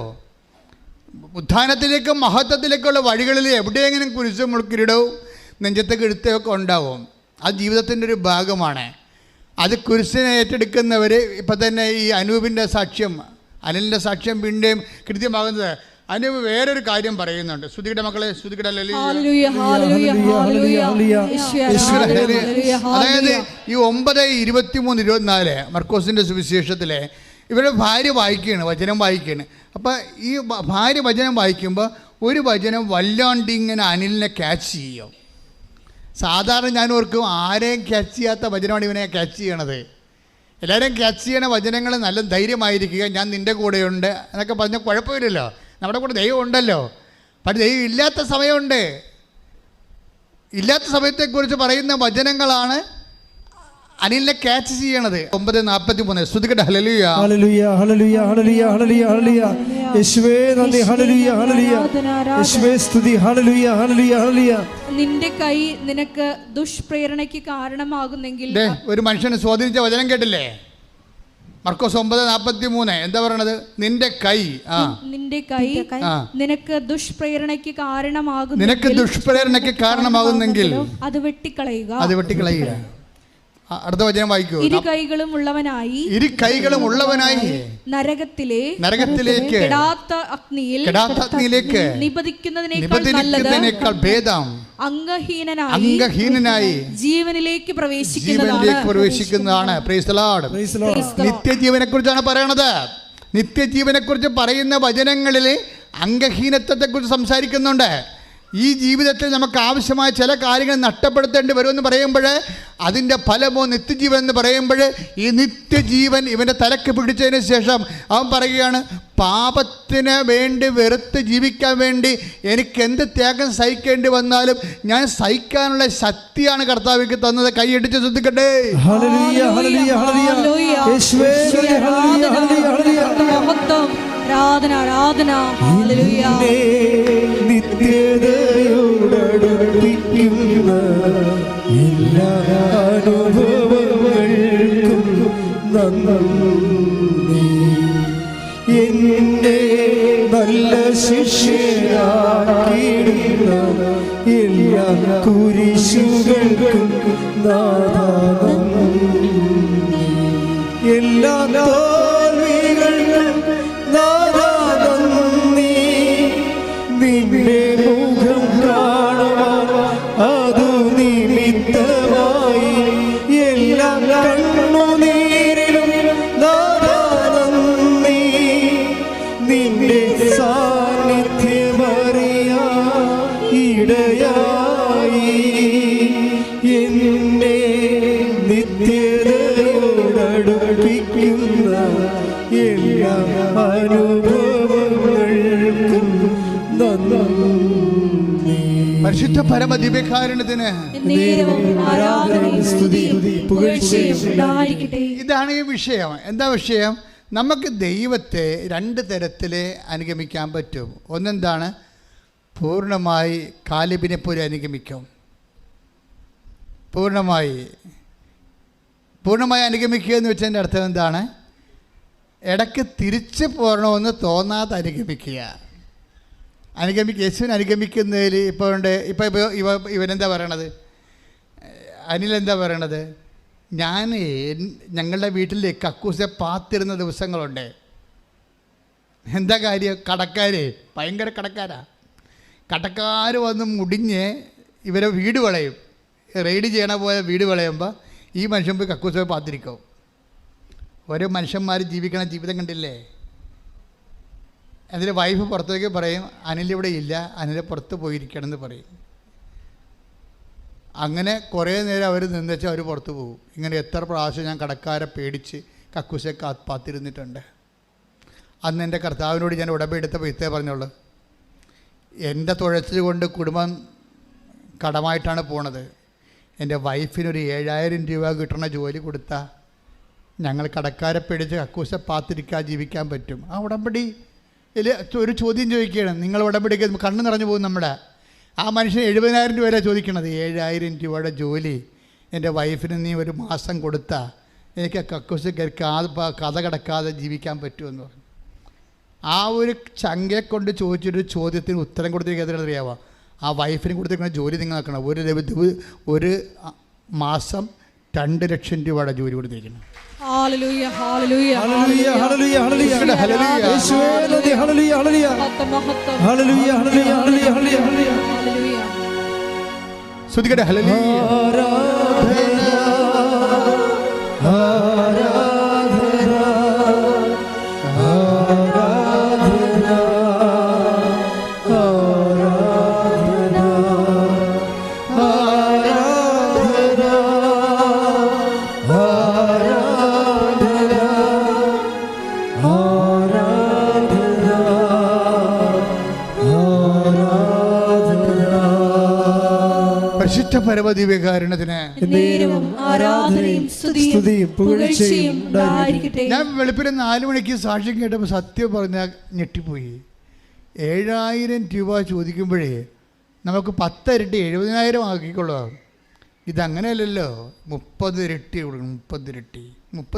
ഉത്ഥാനത്തിലേക്കും മഹത്വത്തിലേക്കുള്ള വഴികളിൽ എവിടെയെങ്കിലും കുരിശും മുൾക്കിരീടവും നെഞ്ചത്തൊക്കെ എടുത്തൊക്കെ ഉണ്ടാവും. അത് ജീവിതത്തിൻ്റെ ഒരു ഭാഗമാണ്. അത് കുരിശിനെ ഏറ്റെടുക്കുന്നവർ ഇപ്പം തന്നെ ഈ അനൂപിൻ്റെ സാക്ഷ്യം, അനിലിൻ്റെ സാക്ഷ്യം വീണ്ടും കൃത്യമാകുന്നത്. അനൂപ് വേറൊരു കാര്യം പറയുന്നുണ്ട്. ശ്രുതിയുടെ മക്കളെ, ശ്രുതിയുടെ അതായത് ഈ 9:23-24 മർക്കോസിൻ്റെ സുവിശേഷത്തിലെ ഇവരുടെ ഭാര്യ വചനം വായിക്കുകയാണ്. അപ്പം ഈ ഭാര്യ വചനം വായിക്കുമ്പോൾ ഒരു വചനം വല്ലാണ്ട് ഇങ്ങനെ അനിലിനെ ക്യാച്ച് ചെയ്യും. സാധാരണ ഞാൻ ഓർക്കും ആരെയും ക്യാച്ച് ചെയ്യാത്ത വചനമാണ് ഇവനെ ക്യാച്ച് ചെയ്യണത്. എല്ലാവരെയും ക്യാച്ച് ചെയ്യണ വചനങ്ങൾ നല്ല ധൈര്യമായിരിക്കുക, ഞാൻ നിൻ്റെ കൂടെയുണ്ട് എന്നൊക്കെ പറഞ്ഞാൽ കുഴപ്പമില്ലല്ലോ. നമ്മുടെ കൂടെ ദൈവം ഉണ്ടല്ലോ. പക്ഷേ ദൈവം ഇല്ലാത്ത സമയമുണ്ട്. ഇല്ലാത്ത സമയത്തെക്കുറിച്ച് പറയുന്ന വചനങ്ങളാണ് അനിലിനെ ക്യാച്ച് ചെയ്യണത്. 9:43 ശ്രുതികട്ടെ. ഹല്ലേലൂയ, ഹല്ലേലൂയ, ഹല്ലേലൂയ, ഹല്ലേലൂയ, ഹല്ലേലൂയ, ഹല്ലേലൂയ. യേശുവേ നന്ദി. ഹല്ലേലൂയ, ഹല്ലേലൂയ, യേശുവേ സ്തുതി. ഹല്ലേലൂയ, ഹല്ലേലൂയ, ഹല്ലേലൂയ. നിന്റെ കൈ നിനക്ക് ദുഷ്പ്രേരണയ്ക്ക് കാരണമാകുന്നെങ്കിൽ. ഒരു മനുഷ്യനെ സ്വാധീനിച്ച വചനം കേട്ടില്ലേ? മർക്കോസ് 9:43 എന്താ പറയണത്? നിന്റെ കൈ നിനക്ക് ദുഷ്പ്രേരണയ്ക്ക് കാരണമാകുന്നെങ്കിൽ അത് വെട്ടിക്കളയുക. അടുത്ത വചനം വായിക്കൂ. ഇരു കൈകളും ഉള്ളവനായി നരകത്തിലേക്ക് അഗ്നിയിലേക്ക് നിപതിക്കുന്നതിനേക്കാൾ ഭേദം അംഗഹീനനായി ജീവനിലേക്ക് പ്രവേശിക്കുന്നതാണ്. Praise the Lord. നിത്യജീവനെ കുറിച്ചാണ് പറയണത്. നിത്യജീവനെ കുറിച്ച് പറയുന്ന വചനങ്ങളിൽ അംഗഹീനത്വത്തെക്കുറിച്ച് സംസാരിക്കുന്നുണ്ട്. ഈ ജീവിതത്തിൽ നമുക്ക് ആവശ്യമായ ചില കാര്യങ്ങൾ നഷ്ടപ്പെടുത്തേണ്ടി വരുമെന്ന് പറയുമ്പോൾ അതിൻ്റെ ഫലമോ നിത്യജീവൻ എന്ന് പറയുമ്പോൾ ഈ നിത്യജീവൻ ഇവൻ്റെ തലക്ക് പിടിച്ചതിന് ശേഷം അവൻ പറയുകയാണ്, പാപത്തിന് വേണ്ടി വെറുത്ത് ജീവിക്കാൻ വേണ്ടി എനിക്ക് എന്ത് ത്യാഗം സഹിക്കേണ്ടി വന്നാലും ഞാൻ സഹിക്കാനുള്ള ശക്തിയാണ് കർത്താവിക്ക് തന്നത്. കൈയടിച്ച് ശ്രദ്ധിക്കട്ടെ. നിത്യതയോടടുപ്പിക്കുന്ന എല്ലാ അനുഭവങ്ങൾക്കും നന്ദി. എന്നെ നല്ല ശിഷ്യനാക്കിയിടുന്ന എല്ലാ കുരിശുകൾക്കും നാഥാ നന്ദി. എല്ലാ തോൽവികൾക്കും നാഥാ നന്ദി. നിന്റെ മുഖം കാണുവാൻ അതു നിമിത്തമായി എല്ലാ കണ്ണുനീരിലും നാഥാ നന്ദി. നിന്റെ സാന്നിധ്യമറിയാൻ ഇടയായി എന്നെ നിത്യതയോടടുപ്പിക്കുന്ന എല്ലാ അനുഭവങ്ങൾക്കും നന്ദി. പരിശുദ്ധ പരമദിവ്യകാരുണ്യത്തിന് ആരാധനയും സ്തുതിയും പുകഴ്ചയും ഉണ്ടായിരിക്കട്ടെ. ഇതാണ് ഈ വിഷയം. എന്താ വിഷയം? നമുക്ക് ദൈവത്തെ രണ്ട് തരത്തിൽ അനുഗമിക്കാൻ പറ്റും. ഒന്നെന്താണ്? പൂർണ്ണമായി കാലിബിനെ പോലെ അനുഗമിക്കും. പൂർണ്ണമായി അനുഗമിക്കുക എന്ന് വെച്ചതിൻ്റെ അർത്ഥം എന്താണ്? ഇടയ്ക്ക് തിരിച്ച് പോരണമെന്ന് തോന്നാതെ അനുഗമിക്കുക. യേശുവിനെ അനുഗമിക്കുന്നതിൽ ഇവനെന്താ പറയണത്? അനിലെന്താ പറയണത്? ഞങ്ങളുടെ വീട്ടിൽ കക്കൂസെ പാത്തിരുന്ന ദിവസങ്ങളുണ്ട്. എന്താ കാര്യം? ഭയങ്കര കടക്കാർ വന്ന് മുടിഞ്ഞ് ഇവരെ വീട് വളയും. റെയ്ഡ് ചെയ്യണ പോലെ വീട് വളയുമ്പോൾ ഈ മനുഷ്യൻ പോയി കക്കൂസെ പാത്തിരിക്കും. ഓരോ മനുഷ്യന്മാർ ജീവിക്കണ ജീവിതം കണ്ടില്ലേ? അതിൽ വൈഫ് പുറത്തേക്ക് പറയും, അനിലിവിടെ ഇല്ല, അനിൽ പുറത്ത് പോയിരിക്കണമെന്ന് പറയും. അങ്ങനെ കുറേ നേരം അവർ നിന്നുവെച്ചാൽ അവർ പുറത്ത് പോകും. ഇങ്ങനെ എത്ര പ്രാവശ്യം ഞാൻ കടക്കാരെ പേടിച്ച് കക്കൂസെ പാത്തിരുന്നിട്ടുണ്ട്. അന്ന് എൻ്റെ കർത്താവിനോട് ഞാൻ ഉടമ്പെടുത്തപ്പോൾ ഇത്തേ പറഞ്ഞോളൂ, എൻ്റെ തുഴച്ചിൽ കൊണ്ട് കുടുംബം കടമായിട്ടാണ് പോണത്. എൻ്റെ വൈഫിനൊരു 7,000 രൂപ കിട്ടണ ജോലി കൊടുത്താൽ ഞങ്ങൾ കടക്കാരെ പേടിച്ച് കക്കൂസെ പാത്തിരിക്കാൻ ജീവിക്കാൻ പറ്റും. ആ ഉടമ്പടിയിൽ ഒരു ചോദ്യം ചോദിക്കുകയാണ്. നിങ്ങൾ ഉടമ്പടിക്ക് കണ്ണ് നിറഞ്ഞു പോകും നമ്മുടെ. ആ മനുഷ്യൻ 70,000 രൂപ വരെ ചോദിക്കണത്. 7,000 രൂപയുടെ ജോലി എൻ്റെ വൈഫിന് നീ ഒരു മാസം കൊടുത്താൽ എനിക്ക് കക്കൂസ് കഥ കിടക്കാതെ ജീവിക്കാൻ പറ്റുമെന്ന് പറഞ്ഞു. ആ ഒരു ചങ്കയെ കൊണ്ട് ചോദിച്ചൊരു ചോദ്യത്തിന് ഉത്തരം കൊടുത്തിരിക്കുന്നത് അറിയാമോ? ആ വൈഫിന് കൊടുത്തിരിക്കുന്ന ജോലി നിങ്ങൾ നോക്കണം. ഒരു മാസം 2 ലക്ഷം രൂപയുടെ ജോലി കൊടുത്തിരിക്കണം. ശ്രുതികട്ടെ പരമദിവ്യകാരുണ്യത്തിന് ഞാൻ വെളുപ്പിന് 4 മണിക്ക് സാക്ഷ്യം കേട്ടപ്പോൾ സത്യം പറഞ്ഞാൽ ഞെട്ടിപ്പോയി. 7,000 രൂപ ചോദിക്കുമ്പോഴേ നമുക്ക് 10 ഇരട്ടി 70,000 ആക്കിക്കൊള്ളാം. ഇതങ്ങനെയല്ലല്ലോ. 30 ഇരട്ടി കൊടുക്കണം. 30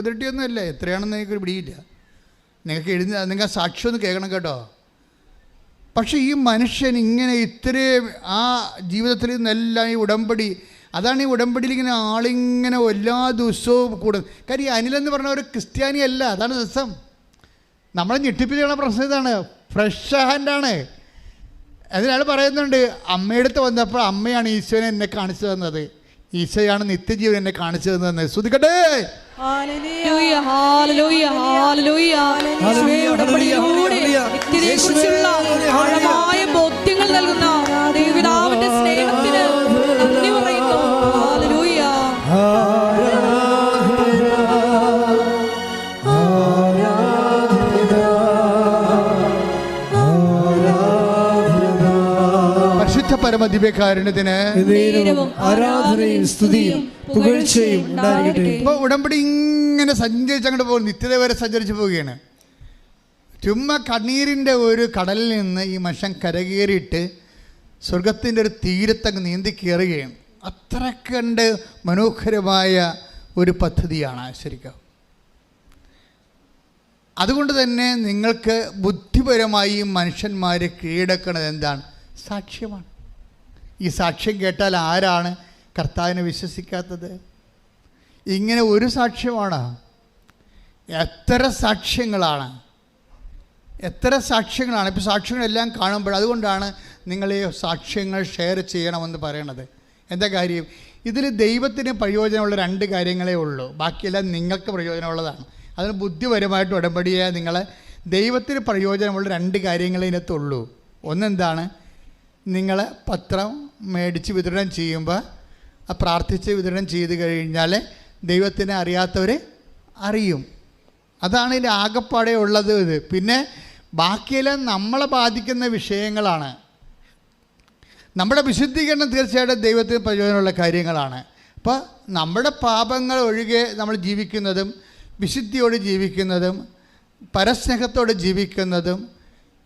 ഇരട്ടിയൊന്നുമല്ല. എത്രയാണെന്ന് എനിക്കൊരു പിടിയില്ല. നിങ്ങൾ സാക്ഷ്യം ഒന്ന് കേൾക്കണം കേട്ടോ. പക്ഷേ ഈ മനുഷ്യൻ ഇങ്ങനെ ഇത്രയും ആ ജീവിതത്തിൽ നിന്നെല്ലാം ഈ ഉടമ്പടി, അതാണ് ഈ ഉടമ്പടിയിൽ ഇങ്ങനെ ആളിങ്ങനെ എല്ലാ ദിവസവും കൂടും. കാര്യം ഈ അനിലെന്ന് പറഞ്ഞ ഒരു ക്രിസ്ത്യാനി അല്ല. അതാണ് രസം. നമ്മളെ ഞെട്ടിപ്പിച്ചുള്ള പ്രശ്നം ഇതാണ്. ഫ്രഷ് ഹാൻഡാണ്. അതിനാൾ പറയുന്നുണ്ട്, അമ്മയടുത്ത് വന്നപ്പോൾ അമ്മയാണ് ഈശോനെ എന്നെ കാണിച്ചു തന്നത്, ഈശോയാണ് നിത്യജീവൻ എന്നെ കാണിച്ചു തന്നത്. ശ്രുതിക്കട്ടെ. ആഴമായ ബോധ്യങ്ങൾ നൽകുന്ന ദൈവപിതാവിന്റെ സ്നേഹത്തിന് നന്ദി പറയുന്നു. ഹല്ലേലൂയ. പരിശുദ്ധ പരമദിവ്യകാരുണ്യത്തിന് ആരാധനയും സ്തുതിയും പുകഴ്ചയും ഉണ്ടായിരിക്കട്ടെ. ഇപ്പോൾ ഉടമ്പടി ഇങ്ങനെ സഞ്ചരിച്ചങ്ങോട്ട് പോകും. നിത്യത വരെ സഞ്ചരിച്ചു പോവുകയാണ്. ചുമ്മാ കണ്ണീരിൻ്റെ ഒരു കടലിൽ നിന്ന് ഈ മനുഷ്യൻ കരകയറിയിട്ട് സ്വർഗത്തിൻ്റെ ഒരു തീരത്തങ്ങ് നീന്തി കയറുകയാണ്. അത്ര കണ്ട് മനോഹരമായ ഒരു പദ്ധതിയാണ് ശരിക്കും. അതുകൊണ്ട് തന്നെ നിങ്ങൾക്ക് ബുദ്ധിപരമായി മനുഷ്യന്മാരെ കീഴടക്കുന്നത് എന്താണ്? സാക്ഷ്യമാണ്. ഈ സാക്ഷ്യം കേട്ടാൽ ആരാണ് കർത്താവിനെ വിശ്വസിക്കാത്തത്? ഇങ്ങനെ ഒരു സാക്ഷ്യമാണ്, എത്ര സാക്ഷ്യങ്ങളാണ്. ഇപ്പോൾ സാക്ഷ്യങ്ങളെല്ലാം കാണുമ്പോൾ അതുകൊണ്ടാണ് നിങ്ങൾ ഈ സാക്ഷ്യങ്ങൾ ഷെയർ ചെയ്യണമെന്ന് പറയണത്. എന്താ കാര്യം? ഇതിൽ ദൈവത്തിന് പ്രയോജനമുള്ള 2 കാര്യങ്ങളേ ഉള്ളൂ, ബാക്കിയെല്ലാം നിങ്ങൾക്ക് പ്രയോജനമുള്ളതാണ്. അതിന് ബുദ്ധിപരമായിട്ട് ഉടമ്പടിയെ നിങ്ങൾ ദൈവത്തിന് പ്രയോജനമുള്ള 2 കാര്യങ്ങളേ ഇതിനകത്തുള്ളൂ. ഒന്നെന്താണ്? നിങ്ങൾ പത്രം മേടിച്ച് വിതരണം ചെയ്യുമ്പോൾ പ്രാർത്ഥിച്ച് വിതരണം ചെയ്ത് കഴിഞ്ഞാൽ ദൈവത്തിനെ അറിയാത്തവർ അറിയും. അതാണ് ഇതിൻ്റെ ആകപ്പാടെ ഉള്ളത്. ഇത് പിന്നെ ബാക്കിയെല്ലാം നമ്മളെ ബാധിക്കുന്ന വിഷയങ്ങളാണ്. നമ്മുടെ വിശുദ്ധീകരണം തീർച്ചയായിട്ടും ദൈവത്തിന് പ്രയോജനമുള്ള കാര്യങ്ങളാണ്. അപ്പോൾ നമ്മുടെ പാപങ്ങൾ ഒഴികെ നമ്മൾ ജീവിക്കുന്നതും വിശുദ്ധിയോട് ജീവിക്കുന്നതും പരസ്നേഹത്തോടെ ജീവിക്കുന്നതും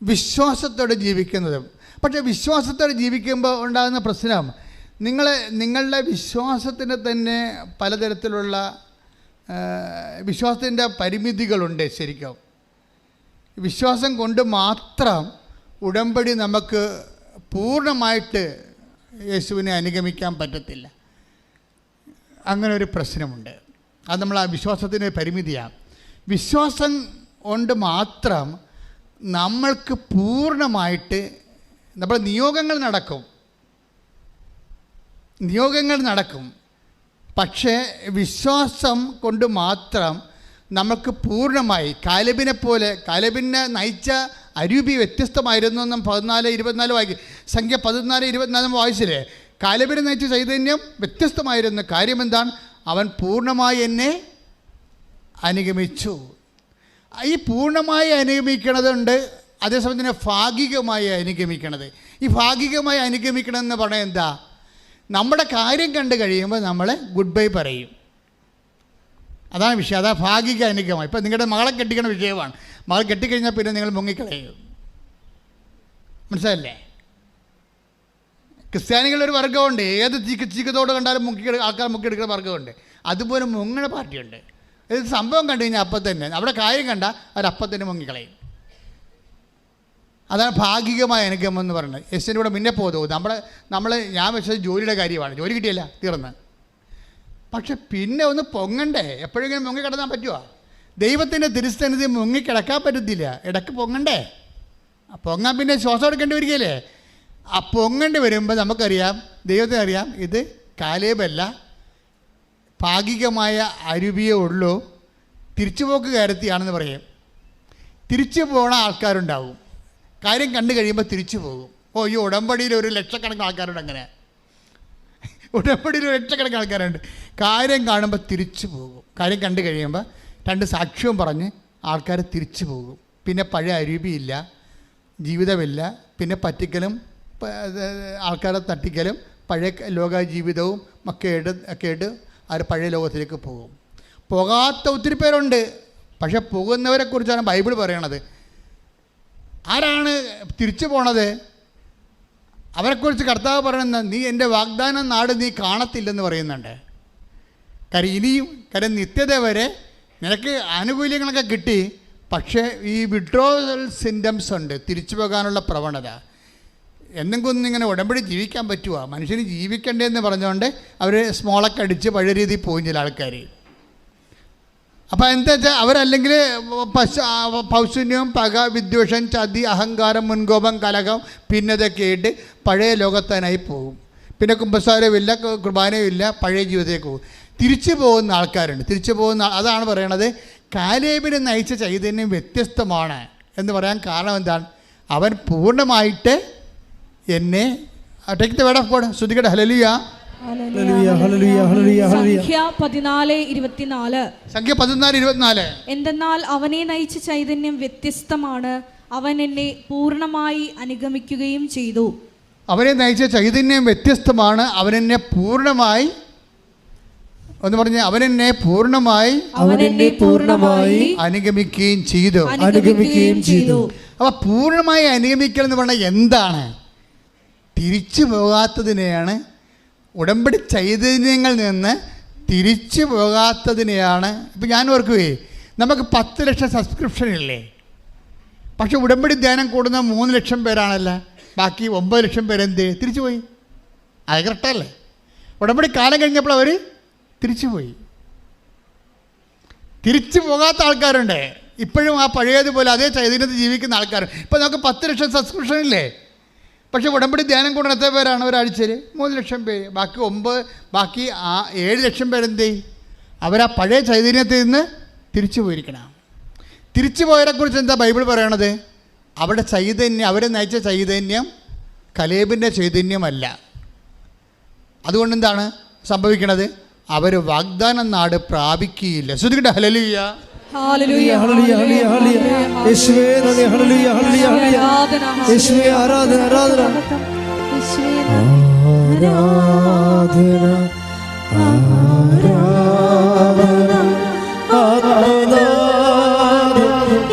വിശ്വാസത്തോടെ ജീവിക്കുന്നതും. പക്ഷേ വിശ്വാസത്തോടെ ജീവിക്കുമ്പോൾ ഉണ്ടാകുന്ന പ്രശ്നം, നിങ്ങളുടെ വിശ്വാസത്തിന് തന്നെ പലതരത്തിലുള്ള വിശ്വാസത്തിൻ്റെ പരിമിതികളുണ്ട്. ശരിക്കും വിശ്വാസം കൊണ്ട് മാത്രം ഉടമ്പടി നമുക്ക് പൂർണ്ണമായിട്ട് യേശുവിനെ അനുഗമിക്കാൻ പറ്റത്തില്ല. അങ്ങനെ ഒരു പ്രശ്നമുണ്ട്. അത് നമ്മൾ ആ വിശ്വാസത്തിൻ്റെ പരിമിതിയാണ്. വിശ്വാസം കൊണ്ട് മാത്രം നമ്മൾക്ക് പൂർണ്ണമായിട്ട് നമ്മുടെ നിയോഗങ്ങൾ നടക്കും. പക്ഷേ വിശ്വാസം കൊണ്ട് മാത്രം നമുക്ക് പൂർണ്ണമായി കാലേബിനെ നയിച്ച അരൂപി വ്യത്യസ്തമായിരുന്നു എന്നും 14:24 വായിക്കും. സംഖ്യ 14:24 വായിച്ചില്ലേ? കാലേബിനെ നയിച്ച ചൈതന്യം വ്യത്യസ്തമായിരുന്നു. കാര്യം എന്താണ്? അവൻ പൂർണ്ണമായി എന്നെ അനുഗമിച്ചു. ഈ പൂർണ്ണമായി അനുഗമിക്കണതുണ്ട്, അതേസമയം തന്നെ ഭാഗികമായി അനുഗമിക്കണത്. ഈ ഭാഗികമായി അനുഗമിക്കണമെന്ന് പറഞ്ഞാൽ എന്താ? നമ്മുടെ കാര്യം കണ്ടു കഴിയുമ്പോൾ നമ്മൾ ഗുഡ് ബൈ പറയും. അതാണ് വിഷയം. അതാ ഭാഗിക അനുഗമനം. ഇപ്പം നിങ്ങളുടെ മകളെ കെട്ടിക്കണ വിഷയമാണ്. മകൾ കെട്ടിക്കഴിഞ്ഞാൽ പിന്നെ നിങ്ങൾ മുങ്ങിക്കളയും. മനസ്സിലല്ലേ? ക്രിസ്ത്യാനികളൊരു വർഗ്ഗമുണ്ട്, ഏത് ചീക്കത്തോട് കണ്ടാലും ആൾക്കാർ മുക്കിയെടുക്കുന്ന വർഗ്ഗമുണ്ട്. അതുപോലെ മുങ്ങണ പാർട്ടിയുണ്ട്. ഇത് സംഭവം കണ്ടു കഴിഞ്ഞാൽ അപ്പം തന്നെ നമ്മുടെ കാര്യം കണ്ടാൽ അവരപ്പം തന്നെ മുങ്ങിക്കളയും. അതാണ് ഭാഗികമായ അനുഗമനം എന്ന് പറയുന്നത്. യേശുവിൻ്റെ കൂടെ മുന്നേ പോകും. ഞാൻ വെച്ചത് ജോലിയുടെ കാര്യമാണ്. ജോലി കിട്ടിയല്ല, തീർന്ന്. പക്ഷെ പിന്നെ ഒന്ന് പൊങ്ങണ്ടേ? എപ്പോഴെങ്കിലും മുങ്ങിക്കിടന്നാൻ പറ്റുമോ? ദൈവത്തിൻ്റെ തിരുസന്നിധി മുങ്ങിക്കിടക്കാൻ പറ്റത്തില്ല. ഇടയ്ക്ക് പൊങ്ങണ്ടേ? പൊങ്ങാൻ പിന്നെ ശ്വാസം എടുക്കേണ്ടി വരികയല്ലേ? ആ പൊങ്ങേണ്ടി വരുമ്പോൾ നമുക്കറിയാം, ദൈവത്തിനറിയാം, ഇത് കാലേബല്ല, ഭാഗികമായ അരുവിയേ ഉള്ളൂ, തിരിച്ചുപോക്ക് കയറത്തിയാണെന്ന് പറയും. തിരിച്ചു പോണ ആൾക്കാരുണ്ടാവും. കാര്യം കണ്ടു കഴിയുമ്പോൾ തിരിച്ചു പോകും. ഈ ഉടമ്പടിയിൽ 1 ലക്ഷക്കണക്കിന് ആൾക്കാരുണ്ട്. അങ്ങനെ ഉടമ്പടിയിൽ 1 ലക്ഷക്കണക്കിന് ആൾക്കാരുണ്ട്. കാര്യം കാണുമ്പോൾ തിരിച്ചു പോകും. കാര്യം കണ്ടു കഴിയുമ്പോൾ 2 സാക്ഷ്യവും പറഞ്ഞ് ആൾക്കാർ തിരിച്ചു പോകും. പിന്നെ പഴയ അരൂപിയില്ല, ജീവിതമില്ല. പിന്നെ പറ്റിക്കലും ആൾക്കാരെ തട്ടിക്കലും പഴയ ലോക ജീവിതവും ഒക്കെ ആയിട്ട് അവർ പഴയ ലോകത്തിലേക്ക് പോകും. പോകാത്ത ഒത്തിരി പേരുണ്ട്. പക്ഷെ പോകുന്നവരെക്കുറിച്ചാണ് ബൈബിൾ പറയണത്. ആരാണ് തിരിച്ചു പോണത്? അവരെക്കുറിച്ച് കർത്താവ് പറയുന്നത്, നീ എൻ്റെ വാഗ്ദാന നാട് നീ കാണത്തില്ലെന്ന് പറയുന്നുണ്ട്. കാര്യം നിത്യത വരെ നിനക്ക് ആനുകൂല്യങ്ങളൊക്കെ കിട്ടി, പക്ഷേ ഈ വിഡ്രോവൽ സിംറ്റംസ് ഉണ്ട്, തിരിച്ചു പോകാനുള്ള പ്രവണത. എന്തെങ്കിലും ഇങ്ങനെ ഉടമ്പടി ജീവിക്കാൻ പറ്റുമോ? മനുഷ്യന് ജീവിക്കണ്ടേന്ന് പറഞ്ഞുകൊണ്ട് അവർ സ്മോളൊക്കെ അടിച്ച് പഴയ രീതിയിൽ പോകും ചില ആൾക്കാർ. അപ്പോൾ എന്താ വെച്ചാൽ അവരല്ലെങ്കിൽ പൗശന്യം, പക, വിദ്വേഷം, ചതി, അഹങ്കാരം, മുൻകോപം, കലഹം, ഭിന്നതയൊക്കെ ആയിട്ട് പഴയ ലോകത്താനായി പോകും. പിന്നെ കുമ്പസാരമില്ല, കുർബാനയുമില്ല, പഴയ ജീവിതത്തിലേക്ക് പോകും. തിരിച്ചു പോകുന്ന ആൾക്കാരുണ്ട്. അതാണ് പറയണത്, കാലേബിനെ നയിച്ച ചൈതന്യം വ്യത്യസ്തമാണ് എന്ന് പറയാൻ കാരണം എന്താണ്? അവൻ പൂർണ്ണമായിട്ട് എന്നെ take the word of God. ശ്രുതികട ഹല്ലേലൂയ. സംഖ്യ 14:24. എന്തെന്നാൽ അവനെ നയിച്ച ചൈതന്യം വ്യത്യസ്തമാണ്, അവൻ എന്നെ പൂർണ്ണമായി അനുഗമിക്കുകയും ചെയ്തു. അവനെ നയിച്ച ചൈതന്യം വ്യത്യസ്തമാണ്, അവൻ എന്നെ പൂർണ്ണമായി എന്ന് പറഞ്ഞ് അവനെന്നെ പൂർണ്ണമായി അനുഗമിക്കുകയും ചെയ്തു. അപ്പൊ പൂർണ്ണമായി അനുഗമിക്കൽ എന്ന് പറഞ്ഞാൽ എന്താണ്? തിരിച്ചു പോകാത്തതിനെയാണ്, ഉടമ്പടി ചൈതന്യങ്ങളിൽ നിന്ന് തിരിച്ചു പോകാത്തതിനെയാണ്. ഇപ്പം ഞാൻ ഓർക്കുകയെ, നമുക്ക് 10 ലക്ഷം സബ്സ്ക്രിപ്ഷൻ ഇല്ലേ? പക്ഷെ ഉടമ്പടി ധ്യാനം കൂടുന്ന 3 ലക്ഷം പേരാണല്ലോ. ബാക്കി 9 ലക്ഷം പേരെന്ത് തിരിച്ചു പോയി? അത് കറക്റ്റല്ലേ? ഉടമ്പടി കാലം കഴിഞ്ഞപ്പോൾ അവർ തിരിച്ചുപോയി. തിരിച്ചു പോകാത്ത ആൾക്കാരുണ്ട് ഇപ്പോഴും, ആ പഴയതുപോലെ അതേ ചൈതന്യത്തിൽ ജീവിക്കുന്ന ആൾക്കാർ. ഇപ്പോൾ നമുക്ക് 10 ലക്ഷം സബ്സ്ക്രിപ്ഷൻ ഇല്ലേ? പക്ഷേ ഉടമ്പടി ധ്യാനം കൂടുന്ന എത്ര പേരാണ് ഒരാഴ്ചയിൽ? 3 ലക്ഷം പേര്. ബാക്കി 7 ലക്ഷം പേരെന്തേ? അവരാ പഴയ ചൈതന്യത്തിൽ നിന്ന് തിരിച്ചു പോയിരിക്കണം. തിരിച്ചു പോയവരെക്കുറിച്ച് എന്താ ബൈബിൾ പറയണത്? അവരുടെ ചൈതന്യം, അവരെ നയിച്ച ചൈതന്യം കലേബിൻ്റെ ചൈതന്യമല്ല. അതുകൊണ്ട് എന്താണ് സംഭവിക്കണത്? അവർ വാഗ്ദാന നാട് പ്രാപിക്കുകയില്ല. ശ്രുതികട്ടെ ഹല്ലേലൂയ. ഹല്ലേലൂയ, ഹല്ലേലൂയ, ഹല്ലേലൂയ, ഹല്ലേലൂയ. യേശുവേ നന്ദി. ഹല്ലേലൂയ, ഹല്ലേലൂയ, ഹല്ലേലൂയ. യേശുവേ ആരാധന, ആരാധന, ആരാധന, ആരാധന,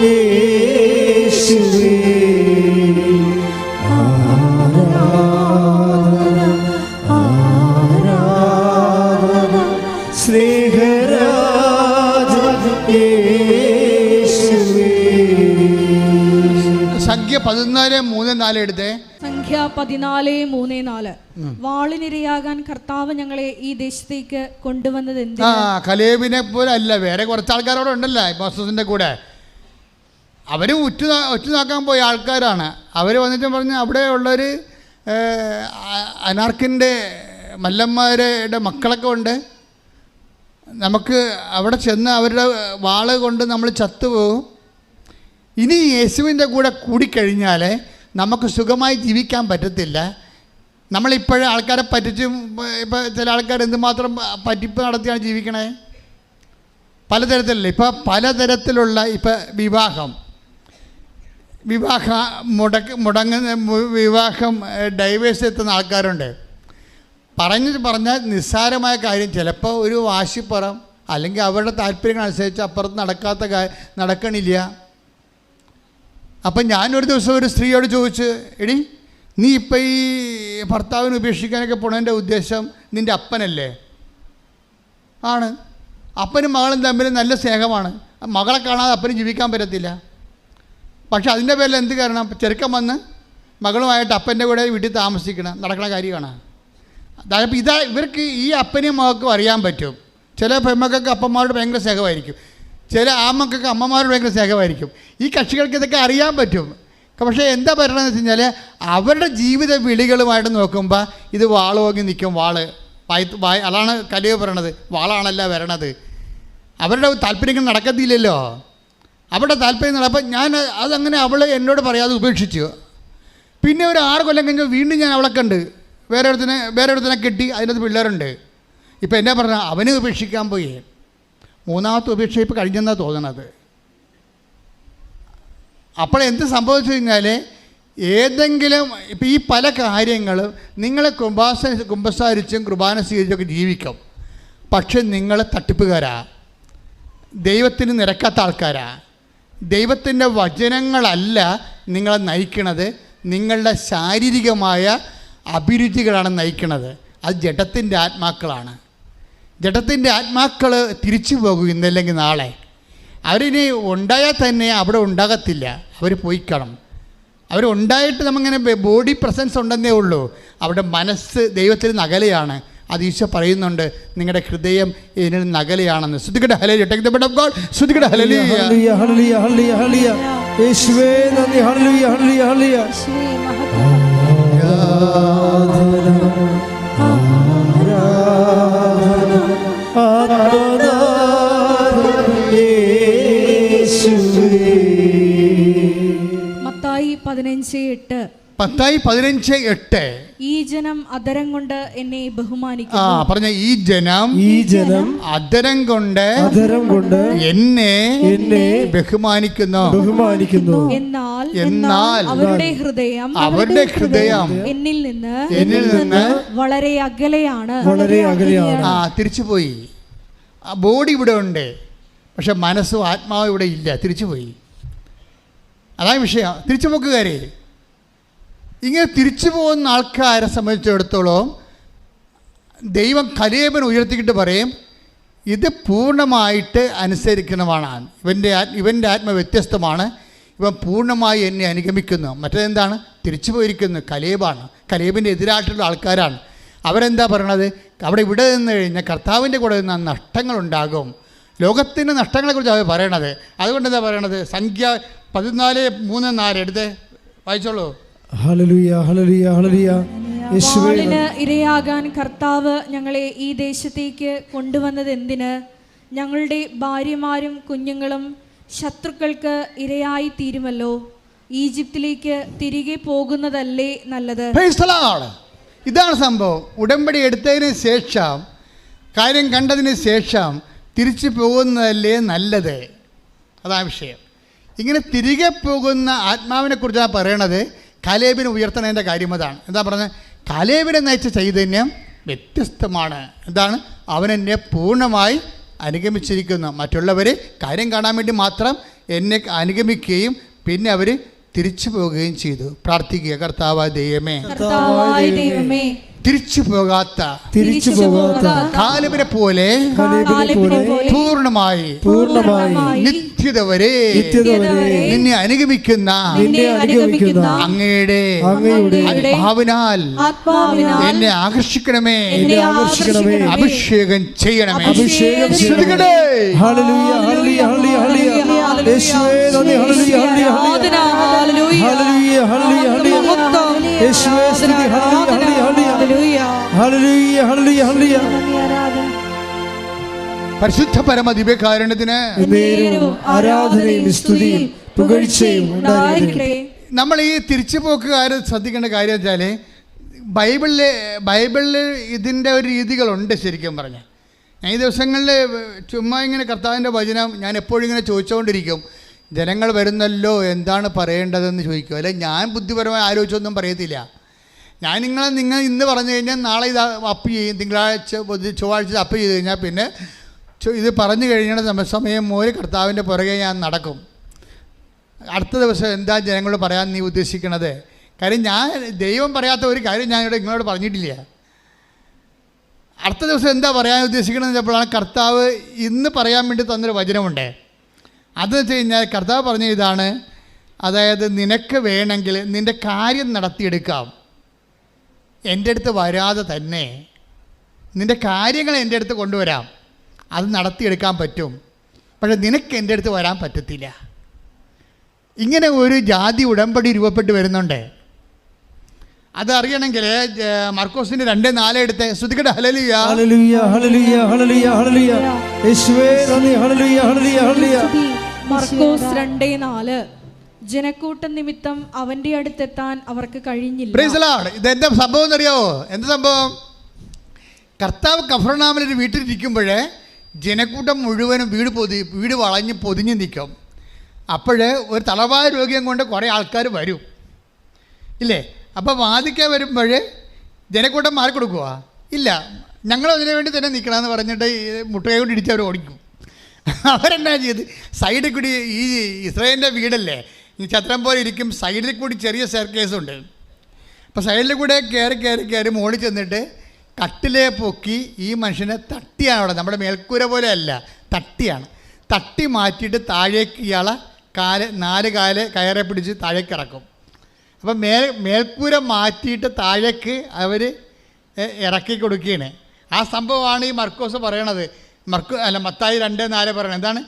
യേശുവേ സംഖ്യ 14:3-4 എടുത്തേ. സംഖ്യ 14:3-4. വാളിനിരയാകാൻ കർത്താവ് ഞങ്ങളെ ഈ ദേശത്തേക്ക് കൊണ്ടുവന്നത് എന്തിനാ? കലേബിനെ പോലെ അല്ല, വേറെ കുറച്ച് ആൾക്കാരോടെ ഉണ്ടല്ലോ മോസസിൻ്റെ കൂടെ. അവർ ഉറ്റുനോക്കാൻ പോയ ആൾക്കാരാണ്. അവർ വന്നിട്ട് പറഞ്ഞ് അവിടെ ഉള്ളൊരു അനാർക്കിൻ്റെ മല്ലന്മാരുടെ മക്കളൊക്കെ ഉണ്ട്, നമുക്ക് അവിടെ ചെന്ന് അവരുടെ വാള് കൊണ്ട് നമ്മൾ ചത്തുപോകും. ഇനി യേശുവിൻ്റെ കൂടെ കൂടിക്കഴിഞ്ഞാൽ നമുക്ക് സുഖമായി ജീവിക്കാൻ പറ്റത്തില്ല. നമ്മളിപ്പോഴും ആൾക്കാരെ പറ്റിച്ചും, ഇപ്പോൾ ചില ആൾക്കാർ എന്തുമാത്രം പറ്റിപ്പ് നടത്തിയാണ് ജീവിക്കണേ. പലതരത്തിലല്ല, ഇപ്പോൾ പലതരത്തിലുള്ള ഇപ്പോൾ വിവാഹം ഡൈവേഴ്സ് എത്തുന്ന ആൾക്കാരുണ്ട്. പറഞ്ഞാൽ നിസ്സാരമായ കാര്യം ചിലപ്പോൾ ഒരു വാശിപ്പുറം അല്ലെങ്കിൽ അവരുടെ താല്പര്യങ്ങളനുസരിച്ച് അപ്പുറത്ത് നടക്കണില്ല. അപ്പം ഞാനൊരു ദിവസം ഒരു സ്ത്രീയോട് ചോദിച്ചു, എടി നീ ഇപ്പം ഈ ഭർത്താവിനെ ഉപേക്ഷിക്കാനൊക്കെ പോണതിൻ്റെ ഉദ്ദേശം നിൻ്റെ അപ്പനല്ലേ? ആണ്. അപ്പനും മകളും തമ്മിൽ നല്ല സ്നേഹമാണ്, മകളെ കാണാതെ അപ്പനും ജീവിക്കാൻ പറ്റത്തില്ല. പക്ഷെ അതിൻ്റെ പേരിൽ എന്ത് കാരണം? ചെറുക്കൻ വന്ന് മകളുമായിട്ട് അപ്പൻ്റെ കൂടെ വീട്ടിൽ താമസിക്കണം, നടക്കണ കാര്യമാണ്. അതായത് ഇവർക്ക് ഈ അപ്പനെയും മകൾക്കും അറിയാൻ പറ്റും. ചില പെൺമക്കൾക്ക് അപ്പന്മാരോട് ഭയങ്കര സ്നേഹമായിരിക്കും, ചില ആമക്കൾക്ക് അമ്മമാരോട് ഭയങ്കര സ്നേഹമായിരിക്കും. ഈ കക്ഷികൾക്ക് ഇതൊക്കെ അറിയാൻ പറ്റും. പക്ഷേ എന്താ പറയണമെന്ന് വെച്ച് കഴിഞ്ഞാൽ അവരുടെ ജീവിത വിളികളുമായിട്ട് നോക്കുമ്പോൾ ഇത് വാള് നോക്കി നിൽക്കും. അതാണ് കലിയ പറയണത്, വാളാണല്ല വരണത്. അവരുടെ താല്പര്യങ്ങൾ നടക്കത്തില്ലല്ലോ. അവരുടെ താല്പര്യം നടപ്പം അതങ്ങനെ അവൾ എന്നോട് പറയാതെ ഉപേക്ഷിച്ചു. പിന്നെ ഒരു 6 കൊല്ലം കഴിഞ്ഞ് വീണ്ടും ഞാൻ അവളെ കണ്ട് വേറെ ഒരുത്തിനെ കെട്ടി, അതിനകത്ത് പിള്ളേരുണ്ട്. ഇപ്പം എന്നാ പറഞ്ഞാൽ അവനെ ഉപേക്ഷിക്കാൻ പോയി. 3ാമത്തെ ഉപേക്ഷ ഇപ്പോൾ കഴിഞ്ഞെന്നാണ് തോന്നണത്. അപ്പോൾ എന്ത് സംഭവിച്ചു കഴിഞ്ഞാൽ ഏതെങ്കിലും ഇപ്പം ഈ പല കാര്യങ്ങളും നിങ്ങൾ കുമ്പസാരിച്ചും കുർബാന സ്വീകരിച്ചൊക്കെ ജീവിക്കും. പക്ഷെ നിങ്ങൾ തട്ടിപ്പുകാരാ, ദൈവത്തിന് നിരക്കാത്ത ആൾക്കാരാ. ദൈവത്തിൻ്റെ വചനങ്ങളല്ല നിങ്ങളെ നയിക്കണത്, നിങ്ങളുടെ ശാരീരികമായ അഭിരുചികളാണ് നയിക്കണത്. അത് ജഡത്തിൻ്റെ ആത്മാക്കളാണ്. ജഡത്തിൻ്റെ ആത്മാക്കൾ തിരിച്ചു പോകും ഇന്നല്ലെങ്കിൽ നാളെ. അവരിനി ഉണ്ടായാൽ തന്നെ അവിടെ ഉണ്ടാകത്തില്ല, അവർ പോയിക്കണം. അവരുണ്ടായിട്ട് നമ്മങ്ങനെ ബോഡി പ്രസൻസ് ഉണ്ടെന്നേ ഉള്ളൂ, അവിടെ മനസ്സ് ദൈവത്തിൽ നകലയാണ്. അത് ഈശോ പറയുന്നുണ്ട്, നിങ്ങളുടെ ഹൃദയം ഇതിന് നകലയാണെന്ന്. ശ്രുതികട ഹല്ലേലൂയ. Take the bed of God. ശ്രുതികട ഹല്ലേലൂയ. ഹല്ലേലൂയ, ഹല്ലേലൂയ, ഹല്ലേലൂയ, ഹല്ലേലൂയ. യേശുവേ നന്ദി. ഹല്ലേലൂയ, ഹല്ലേലൂയ, ഹല്ലേലൂയ. മത്തായി 15:8. മത്തായി 15:8. ഈ ജനം അധരം കൊണ്ട് എന്നെ ബഹുമാനിക്കുന്നു. പറഞ്ഞ ഈ ജനം അധരം കൊണ്ട് എന്നെ ബഹുമാനിക്കുന്നു. എന്നാൽ അവരുടെ ഹൃദയം എന്നിൽ നിന്ന് വളരെ അകലെയാണ്. തിരിച്ചുപോയി. ബോഡി ഇവിടെ ഉണ്ട്, പക്ഷെ മനസ്സും ആത്മാവും ഇവിടെ ഇല്ല, തിരിച്ചുപോയി. അതാണ് വിഷയം. തിരിച്ചുപോക്കുകാരെ ഇങ്ങനെ തിരിച്ചു പോകുന്ന ആൾക്കാരെ സംബന്ധിച്ചിടത്തോളം ദൈവം കലേബിനെ ഉയർത്തിക്കിട്ട് പറയും, ഇത് പൂർണ്ണമായിട്ട് അനുസരിക്കണമാണ്. ഇവൻ്റെ ആത്മ വ്യത്യസ്തമാണ്, ഇവൻ പൂർണ്ണമായി എന്നെ അനുഗമിക്കുന്നു. മറ്റേതെന്താണ്? തിരിച്ചു പോയിരിക്കുന്നു. കലേബാണ്, കലേബിൻ്റെ എതിരായിട്ടുള്ള ആൾക്കാരാണ്. അവരെന്താ പറയണത്? ഇവിടെ നിന്ന് കഴിഞ്ഞാൽ കർത്താവിൻ്റെ കൂടെ നിന്ന് നഷ്ടങ്ങളുണ്ടാകും. ലോകത്തിൻ്റെ നഷ്ടങ്ങളെക്കുറിച്ച് അവർ പറയണത്. അതുകൊണ്ട് എന്താ പറയണത്? സംഖ്യ 14:3-4 എടുത്ത് വായിച്ചോളൂ. ഹല്ലേലൂയ, ഹല്ലേലൂയ, ഹല്ലേലൂയ. വാളിന് ഇരയാകാൻ കർത്താവ് ഞങ്ങളെ ഈ ദേശത്തേക്ക് കൊണ്ടുവന്നത് എന്തിന്? ഞങ്ങളുടെ ഭാര്യമാരും കുഞ്ഞുങ്ങളും ശത്രുക്കൾക്ക് ഇരയായി തീരുമല്ലോ. ഈജിപ്തിലേക്ക് തിരികെ പോകുന്നതല്ലേ നല്ലത്? ഇതാണ് സംഭവം. ഉടമ്പടി എടുത്തതിന് ശേഷം, കാര്യം കണ്ടതിന് ശേഷം തിരിച്ചു പോകുന്നതല്ലേ നല്ലത്? അതാണ് വിഷയം. ഇങ്ങനെ തിരികെ പോകുന്ന ആത്മാവിനെ കുറിച്ചാണ് പറയണത്. കാലേബിനെ ഉയർത്തണതിൻ്റെ കാര്യം അതാണ്. എന്താ പറഞ്ഞത്? കാലേബിനെ നയിച്ച ചൈതന്യം വ്യത്യസ്തമാണ്. എന്താണ്? അവനെന്നെ പൂർണ്ണമായി അനുഗമിച്ചിരിക്കുന്നു. മറ്റുള്ളവർ കാര്യം കാണാൻ വേണ്ടി മാത്രം എന്നെ അനുഗമിക്കുകയും പിന്നെ അവർ തിരിച്ചു പോവുകയും ചെയ്തു. പ്രാർത്ഥിക്കുക. കർത്താവായ ദൈവമേ, തിരിച്ചു പോകാത്ത കാലേബിനെ പോലെ പൂർണ്ണമായി നിത്യത വരെ നിന്നെ അനുഗമിക്കുന്ന അങ്ങയുടെ ആത്മാവിനാൽ എന്നെ ആകർഷിക്കണമേ, അഭിഷേകം ചെയ്യണമേ. പരിശുദ്ധ പരമ ദിവ്യകാരുണ്യത്തിന് ആരാധനയും സ്തുതിയും പുകഴ്ചയും ഉണ്ടായിരിക്കട്ടെ. നമ്മൾ ഈ തിരിച്ചുപോക്കുകാർ ശ്രദ്ധിക്കേണ്ട കാര്യം വെച്ചാൽ ബൈബിളിൽ ഇതിൻ്റെ ഒരു രീതികളുണ്ട്. ശരിക്കും പറഞ്ഞാൽ ഞാൻ ഈ ദിവസങ്ങളിൽ ചുമ്മാ ഇങ്ങനെ കർത്താവിൻ്റെ വചനം ഞാൻ എപ്പോഴും ഇങ്ങനെ ചോദിച്ചുകൊണ്ടിരിക്കും. ജനങ്ങൾ വരുന്നല്ലോ, എന്താണ് പറയേണ്ടതെന്ന് ചോദിക്കും. അല്ലെങ്കിൽ ഞാൻ ബുദ്ധിപരമായി ആലോചിച്ചൊന്നും പറയത്തില്ല. ഞാൻ നിങ്ങൾ ഇന്ന് പറഞ്ഞു കഴിഞ്ഞാൽ നാളെ ഇത് അപ്പ് ചെയ്യും, തിങ്കളാഴ്ച ചൊവ്വാഴ്ച അപ്പ് ചെയ്ത് കഴിഞ്ഞാൽ പിന്നെ ഇത് പറഞ്ഞു കഴിഞ്ഞാൽ സമയം മോര് കർത്താവിൻ്റെ പുറകെ ഞാൻ നടക്കും. അടുത്ത ദിവസം എന്താ ജനങ്ങളോട് പറയാൻ നീ ഉദ്ദേശിക്കണത്? കാര്യം ഞാൻ ദൈവം പറയാത്ത ഒരു കാര്യം ഞാൻ ഇവിടെ നിങ്ങളോട് പറഞ്ഞിട്ടില്ല. അടുത്ത ദിവസം എന്താ പറയാൻ ഉദ്ദേശിക്കണമെന്ന് വെച്ചപ്പോഴാണ് കർത്താവ് ഇന്ന് പറയാൻ വേണ്ടി തന്നൊരു വചനമുണ്ട്. അതെന്ന് വെച്ച് കഴിഞ്ഞാൽ കർത്താവ് പറഞ്ഞ ഇതാണ്, അതായത് നിനക്ക് വേണമെങ്കിൽ നിൻ്റെ കാര്യം നടത്തിയെടുക്കാം എൻ്റെ അടുത്ത് വരാതെ തന്നെ. നിൻ്റെ കാര്യങ്ങൾ എൻ്റെ അടുത്ത് കൊണ്ടുവരാം, അത് നടത്തിയെടുക്കാൻ പറ്റും. പക്ഷെ നിനക്ക് എൻ്റെ അടുത്ത് വരാൻ പറ്റത്തില്ല. ഇങ്ങനെ ഒരു ജാതി ഉടമ്പടി രൂപപ്പെട്ട് വരുന്നുണ്ട്. അതറിയണമെങ്കിൽ മർക്കോസിന്റെ 2:4 എടുത്ത് ശ്രുതിക്കട്ടെ. ഹല്ലേലൂയ, ഹല്ലേലൂയ, ഹല്ലേലൂയ, ഹല്ലേലൂയ, ഹല്ലേലൂയ. യേശുവേ നന്ദി. ഹല്ലേലൂയ, ഹല്ലേലൂയ, ഹല്ലേലൂയ. മർക്കോസ് 2:4. ജനക്കൂട്ടം നിമിത്തം അവന്റെ അടുത്തെത്താൻ അവർക്ക് കഴിഞ്ഞില്ല. Praise the Lord. ഇതെന്താ സംഭവം എന്നറിയാവോ? എന്താ സംഭവം? കർത്താവ് കഫർനാമിൽ ഒരു വീട്ടിലിരിക്കുമ്പോഴേ ജനക്കൂട്ടം മുഴുവനും വീട് വളഞ്ഞ് പൊതിഞ്ഞ് നിൽക്കും. അപ്പോഴേ ഒരു തളവായ രോഗിയും കൊണ്ട് കുറേ ആൾക്കാർ വരും ഇല്ലേ? അപ്പോൾ വാദിക്കാൻ വരുമ്പോൾ ജനക്കൂട്ടം മാറിക്കൊടുക്കുക ഇല്ല, ഞങ്ങൾ അതിനു വേണ്ടി തന്നെ നിൽക്കണമെന്ന് പറഞ്ഞിട്ട് മുട്ടയെ കൊണ്ട് ഇടിച്ച് അവർ ഓടിക്കും. അവരെന്നാ ചെയ്ത് സൈഡിൽ കൂടി, ഈ ഇസ്രായേലിൻ്റെ വീടല്ലേ, ഈ ചത്രം പോലെ ഇരിക്കും, സൈഡിൽ കൂടി ചെറിയ സ്റ്റെയർകേസുണ്ട്. അപ്പോൾ സൈഡിൽ കൂടെ കയറി മുകളിൽ ചെന്നിട്ട് കട്ടിലെ പൊക്കി ഈ മനുഷ്യനെ തട്ടിയാണ്. അവിടെ നമ്മുടെ മേൽക്കൂര പോലെ അല്ല, തട്ടിയാണ്. തട്ടി മാറ്റിയിട്ട് താഴേക്ക് ഇയാളെ 4 കാല് കയറെ പിടിച്ച് താഴേക്ക് ഇറക്കും. അപ്പം മേൽക്കൂര മാറ്റിയിട്ട് താഴേക്ക് അവർ ഇറക്കി കൊടുക്കുകയാണ്. ആ സംഭവമാണ് ഈ മർക്കോസ് പറയണത്. മത്തായി 2:4 പറയണത് എന്താണ്?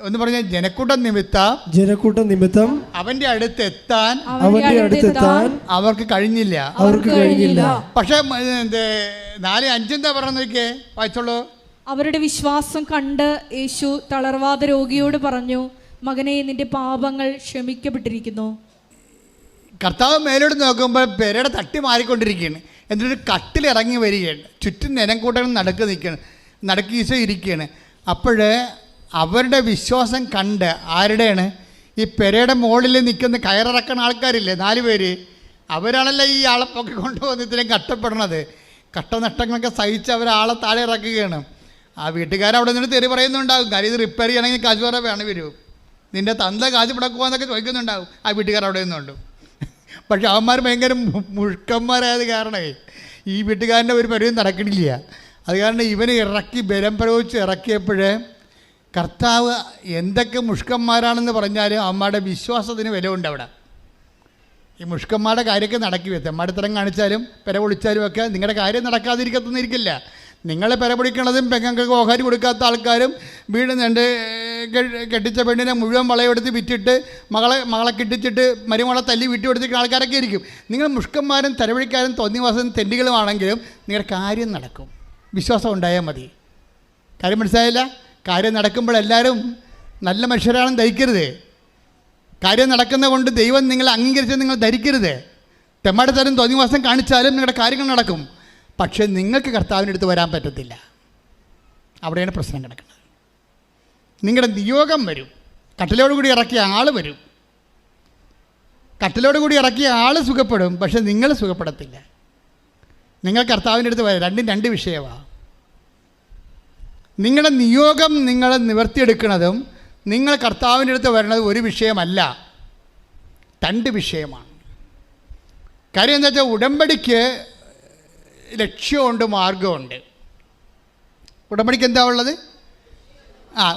ഒന്ന് പറഞ്ഞാൽ ജനക്കൂട്ടം നിമിത്തം അവന്റെ അടുത്തെത്താൻ അവർക്ക് കഴിഞ്ഞില്ല. പക്ഷെ 4:5 എന്താ പറയണെന്ന് നോക്കിയേ, വായിച്ചോളൂ. അവരുടെ വിശ്വാസം കണ്ട് യേശു തളർവാദ രോഗിയോട് പറഞ്ഞു, മകനെ, നിന്റെ പാപങ്ങൾ ക്ഷമിക്കപ്പെട്ടിരിക്കുന്നു. കർത്താവ് മേലോട്ട് നോക്കുമ്പോൾ പെരയുടെ തട്ടി മാറിക്കൊണ്ടിരിക്കുകയാണ്. എന്നിട്ട് കട്ടിലിറങ്ങി വരികയാണ്. ചുറ്റും നിലക്കൂട്ടങ്ങൾ നടക്കി ഈശോ ഇരിക്കുകയാണ്. അപ്പോഴേ അവരുടെ വിശ്വാസം കണ്ട്, ആരുടെയാണ്? ഈ പെരയുടെ മുകളിൽ നിൽക്കുന്ന കയറിറക്കുന്ന ആൾക്കാരില്ലേ, 4 പേര്, അവരാണല്ലോ ഈ ആളെ പൊക്കി കൊണ്ടുവന്ന് ഇത്രയും കഷ്ടപ്പെടണത്. കഷ്ടനഷ്ടങ്ങളൊക്കെ സഹിച്ച് അവരാളെ താഴെ ഇറക്കുകയാണ്. ആ വീട്ടുകാരവിടെ നിന്ന് തെറി പറയുന്നുണ്ടാകും, കാര്യം ഇത് റിപ്പയർ ചെയ്യണമെങ്കിൽ കാശ് വേറെ വേണം വരും, നിൻ്റെ തന്ത കാശ് പിടക്കുവാന്നൊക്കെ ചോദിക്കുന്നുണ്ടാവും ആ വീട്ടുകാർ അവിടെ നിന്നുണ്ട്. പക്ഷെ അവന്മാർ ഭയങ്കര മുഴുക്കന്മാരായത് കാരണമേ ഈ വീട്ടുകാരൻ്റെ ഒരു പരിവും നടക്കണില്ല. അത് കാരണം ഇവന് ബലം പ്രയോഗിച്ച് ഇറക്കിയപ്പോഴേ കർത്താവ് എന്തൊക്കെ മുഷ്കന്മാരാണെന്ന് പറഞ്ഞാലും അവന്മാരുടെ വിശ്വാസത്തിന് വില ഉണ്ട് അവിടെ. ഈ മുഷ്കന്മാരുടെ കാര്യമൊക്കെ നടക്കി തെമ്മാടിത്തരം കാണിച്ചാലും പെര പൊളിച്ചാലും ഒക്കെ നിങ്ങളുടെ കാര്യം നടക്കാതിരിക്കത്തൊന്നിരിക്കില്ല. നിങ്ങൾ പെര പൊളിക്കണതും പെങ്ങൾക്ക് ഓഹരി കൊടുക്കാത്ത ആൾക്കാരും വീട് രണ്ട് കെട്ടിച്ച പെണ്ണിനെ മുഴുവൻ വളയെടുത്ത് വിറ്റിട്ട് മകളെ കെട്ടിച്ചിട്ട് മരുമകളെ തല്ലി വീട്ടിൽ കൊടുത്തിരിക്കുന്ന ആൾക്കാരൊക്കെ ആയിരിക്കും. നിങ്ങൾ മുഷ്കന്മാരും തലവഴിക്കാരും തോന്നിവാസം തെണ്ടികളുമാണെങ്കിലും നിങ്ങളുടെ കാര്യം നടക്കും. വിശ്വാസം ഉണ്ടായാൽ മതി. കാര്യം മനസ്സിലായില്ല? കാര്യം നടക്കുമ്പോൾ എല്ലാവരും നല്ല മനുഷ്യരാണെന്ന് ധരിക്കരുത്. കാര്യം നടക്കുന്ന കൊണ്ട് ദൈവം നിങ്ങളെ അംഗീകരിച്ച് നിങ്ങൾ ധരിക്കരുത്. തെമ്മാടിത്തരം തോന്നിവാസം കാണിച്ചാലും നിങ്ങളുടെ കാര്യങ്ങൾ നടക്കും. പക്ഷേ നിങ്ങൾക്ക് കർത്താവിൻ്റെ അടുത്ത് വരാൻ പറ്റത്തില്ല. അവിടെയാണ് പ്രശ്നം കിടക്കുന്നത്. നിങ്ങളുടെ നിയോഗം വരും. കട്ടിലോടുകൂടി ഇറക്കിയ ആൾ വരും. കട്ടിലോടുകൂടി ഇറക്കിയ ആൾ സുഖപ്പെടും. പക്ഷെ നിങ്ങൾ സുഖപ്പെടത്തില്ല. നിങ്ങൾ കർത്താവിൻ്റെ അടുത്ത് വരാം. രണ്ടും രണ്ട് വിഷയമാണ്. നിങ്ങളുടെ നിയോഗം നിങ്ങൾ നിവർത്തിയെടുക്കുന്നതും നിങ്ങൾ കർത്താവിൻ്റെ അടുത്ത് വരുന്നത് ഒരു വിഷയമല്ല, രണ്ട് വിഷയമാണ്. കാര്യം എന്താ വെച്ചാൽ ഉടമ്പടിക്ക് ലക്ഷ്യമുണ്ട്, മാർഗമുണ്ട്. ഉടമ്പടിക്ക് എന്താ ഉള്ളത്?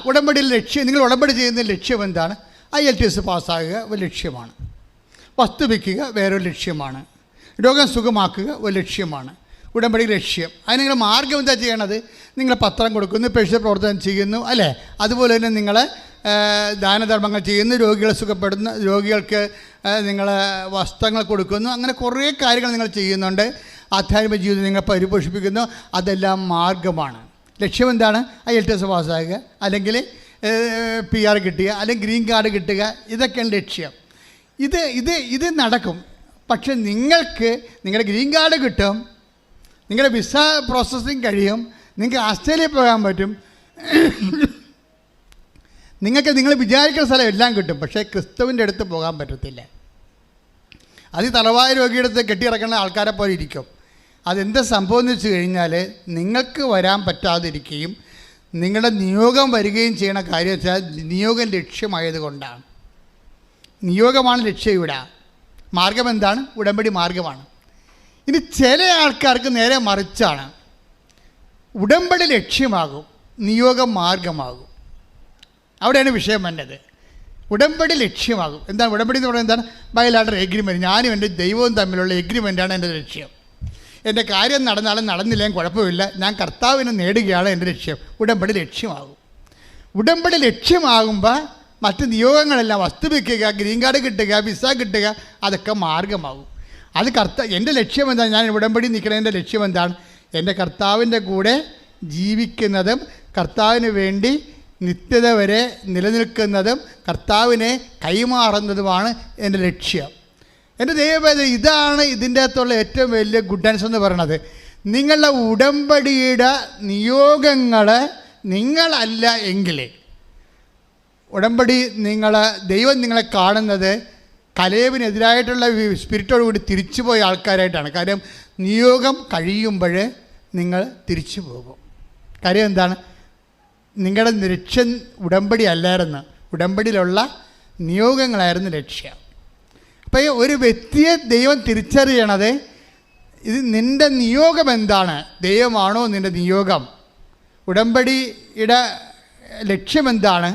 ഉടമ്പടിയിൽ ലക്ഷ്യം, നിങ്ങൾ ഉടമ്പടി ചെയ്യുന്ന ലക്ഷ്യം എന്താണ്? IELTS പാസ്സാകുക ഒരു ലക്ഷ്യമാണ്. വസ്തു വയ്ക്കുക വേറൊരു ലക്ഷ്യമാണ്. രോഗം സുഖമാക്കുക ഒരു ലക്ഷ്യമാണ്. ഉടമ്പടി ലക്ഷ്യം. അതിന് നിങ്ങൾ മാർഗം എന്താ ചെയ്യണത്? നിങ്ങൾ പത്രം കൊടുക്കുന്നു, പേഴ്സണൽ പ്രവർത്തനം ചെയ്യുന്നു, അല്ലേ? അതുപോലെ തന്നെ നിങ്ങൾ ദാനധർമ്മങ്ങൾ ചെയ്യുന്നു, രോഗികളെ സുഖപ്പെടുന്നു, രോഗികൾക്ക് നിങ്ങൾ വസ്ത്രങ്ങൾ കൊടുക്കുന്നു. അങ്ങനെ കുറേ കാര്യങ്ങൾ നിങ്ങൾ ചെയ്യുന്നുണ്ട്. ആധ്യാത്മിക ജീവിതം നിങ്ങൾ പരിപോഷിപ്പിക്കുന്നു. അതെല്ലാം മാർഗമാണ്. ലക്ഷ്യം എന്താണ്? IELTS പാസ്സാകുക, അല്ലെങ്കിൽ PR കിട്ടുക, അല്ലെങ്കിൽ ഗ്രീൻ കാർഡ് കിട്ടുക. ഇതൊക്കെയാണ് ലക്ഷ്യം. ഇത് നടക്കും. പക്ഷെ നിങ്ങൾക്ക് നിങ്ങളുടെ ഗ്രീൻ കാർഡ് കിട്ടും, നിങ്ങളുടെ വിസ പ്രോസസ്സിങ് കഴിയും, നിങ്ങൾക്ക് ഓസ്ട്രേലിയ പോകാൻ പറ്റും, നിങ്ങൾ വിചാരിക്കുന്ന സ്ഥലം എല്ലാം കിട്ടും. പക്ഷേ ക്രിസ്തുവിൻ്റെ അടുത്ത് പോകാൻ പറ്റത്തില്ല. അത് തലവായ രോഗിയുടെ അടുത്ത് കെട്ടിയിറക്കുന്ന ആൾക്കാരെ പോലെ ഇരിക്കും. അതെന്താ സംഭവം എന്ന് വെച്ച് കഴിഞ്ഞാൽ, നിങ്ങൾക്ക് വരാൻ പറ്റാതിരിക്കുകയും നിങ്ങളുടെ നിയോഗം വരികയും ചെയ്യണ കാര്യം വെച്ചാൽ നിയോഗം ലക്ഷ്യമായത് കൊണ്ടാണ്. നിയോഗമാണ് ലക്ഷ്യം. ഇവിടെ മാർഗം എന്താണ്? ഉടമ്പടി മാർഗമാണ്. ഇനി ചില ആൾക്കാർക്ക് നേരെ മറിച്ചാണ്. ഉടമ്പടി ലക്ഷ്യമാകും, നിയോഗം മാർഗമാകും. അവിടെയാണ് വിഷയം വന്നത്. ഉടമ്പടി ലക്ഷ്യമാകും. എന്താണ് ഉടമ്പടി എന്ന് പറയുന്നത്? എന്താണ്? Bilateral agreement. ഞാനും എൻ്റെ ദൈവവും തമ്മിലുള്ള എഗ്രിമെൻ്റാണ് എൻ്റെ ലക്ഷ്യം. എൻ്റെ കാര്യം നടന്നാലും നടന്നില്ലെങ്കിൽ കുഴപ്പമില്ല, ഞാൻ കർത്താവിനെ നേടുകയാണ് എൻ്റെ ലക്ഷ്യം. ഉടമ്പടി ലക്ഷ്യമാകും. ഉടമ്പടി ലക്ഷ്യമാകുമ്പോൾ മറ്റ് നിയോഗങ്ങളെല്ലാം, വസ്തു വയ്ക്കുക, ഗ്രീൻ കാർഡ് കിട്ടുക, വിസ കിട്ടുക, അതൊക്കെ മാർഗമാകും. അത് എൻ്റെ ലക്ഷ്യം എന്താണ്? ഞാൻ ഉടമ്പടി നിൽക്കുന്നതിൻ്റെ ലക്ഷ്യം എന്താണ്? എൻ്റെ കർത്താവിൻ്റെ കൂടെ ജീവിക്കുന്നതും കർത്താവിന് വേണ്ടി നിത്യത വരെ നിലനിൽക്കുന്നതും കർത്താവിനെ കൈമാറുന്നതുമാണ് എൻ്റെ ലക്ഷ്യം. എൻ്റെ ദൈവവേദ ഇതാണ് ഇതിൻ്റെ അകത്തുള്ള ഏറ്റവും വലിയ ഗുഡൻസ് എന്ന് പറയണത്. നിങ്ങളുടെ ഉടമ്പടിയുടെ നിയോഗങ്ങൾ നിങ്ങളല്ല എങ്കിൽ, ഉടമ്പടി ദൈവം നിങ്ങളെ കാണുന്നത് കലേവിനെതിരായിട്ടുള്ള സ്പിരിറ്റോടുകൂടി തിരിച്ചുപോയ ആൾക്കാരായിട്ടാണ്. കാര്യം നിയോഗം കഴിയുമ്പോൾ നിങ്ങൾ തിരിച്ചു പോകും. കാര്യം എന്താണ്? നിങ്ങളുടെ ലക്ഷ്യം ഉടമ്പടി അല്ലായിരുന്നു, ഉടമ്പടിയിലുള്ള നിയോഗങ്ങളായിരുന്നു ലക്ഷ്യം. അപ്പോൾ ഒരു വ്യക്തിയെ ദൈവം തിരിച്ചറിയണത് ഇത് നിൻ്റെ നിയോഗം എന്താണ്? ദൈവമാണോ നിൻ്റെ നിയോഗം? ഉടമ്പടിയുടെ ലക്ഷ്യം എന്താണ്?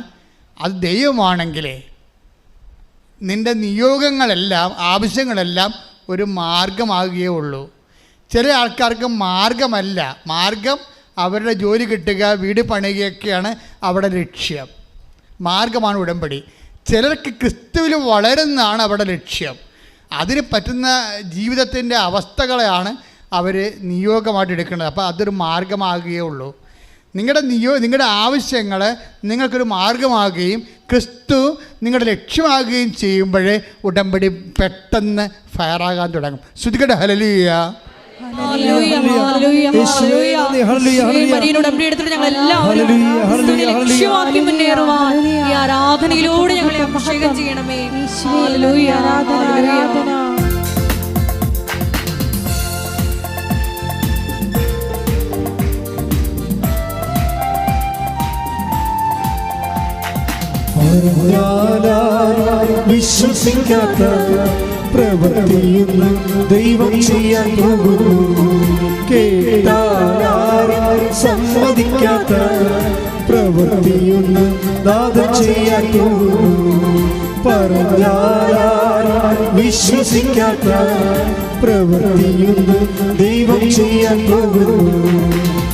അത് ദൈവമാണെങ്കിൽ നിൻ്റെ നിയോഗങ്ങളെല്ലാം ആവശ്യങ്ങളെല്ലാം ഒരു മാർഗമാകുകയേ ഉള്ളൂ. ചില ആൾക്കാർക്ക് മാർഗമല്ല, മാർഗം അവരുടെ ജോലി കിട്ടുക, വീട് പണിയുകയൊക്കെയാണ് അവിടെ ലക്ഷ്യം. മാർഗമാണ് ഉടമ്പടി. ചിലർക്ക് ക്രിസ്തുവിൽ വളരുന്നതാണ് അവരുടെ ലക്ഷ്യം. അതിന് പറ്റുന്ന ജീവിതത്തിൻ്റെ അവസ്ഥകളെയാണ് അവർ നിയോഗമായിട്ട് എടുക്കുന്നത്. അപ്പോൾ അതൊരു മാർഗമാകുകയേ ഉള്ളൂ. നിങ്ങളുടെ ആവശ്യങ്ങൾ നിങ്ങൾക്കൊരു മാർഗമാകുകയും ക്രിസ്തു നിങ്ങളുടെ ലക്ഷ്യമാകുകയും ചെയ്യുമ്പോഴേ ഉടമ്പടി പെട്ടെന്ന് ഫയറാകാൻ തുടങ്ങും. ശ്രുതികട ഹല്ലേലൂയ. ആരാധനയിലൂടെ ഞങ്ങളെ അഭിഷേകം ചെയ്യണമേ. ആരാധന. വിശ്വസിക്കാത്ത പ്രവൃത്തിയൊന്നും ദൈവം ചെയ്യാൻ പോകുന്നു. കേട്ടാൽ സമ്മതിക്കാത്ത പ്രവൃത്തിയൊന്നും നാഥൻ ചെയ്യാൻ പോകുന്നു. പറഞ്ഞാൽ വിശ്വസിക്കാത്ത പ്രവൃത്തിയൊന്നും ദൈവം ചെയ്യാൻ പോകുന്നു.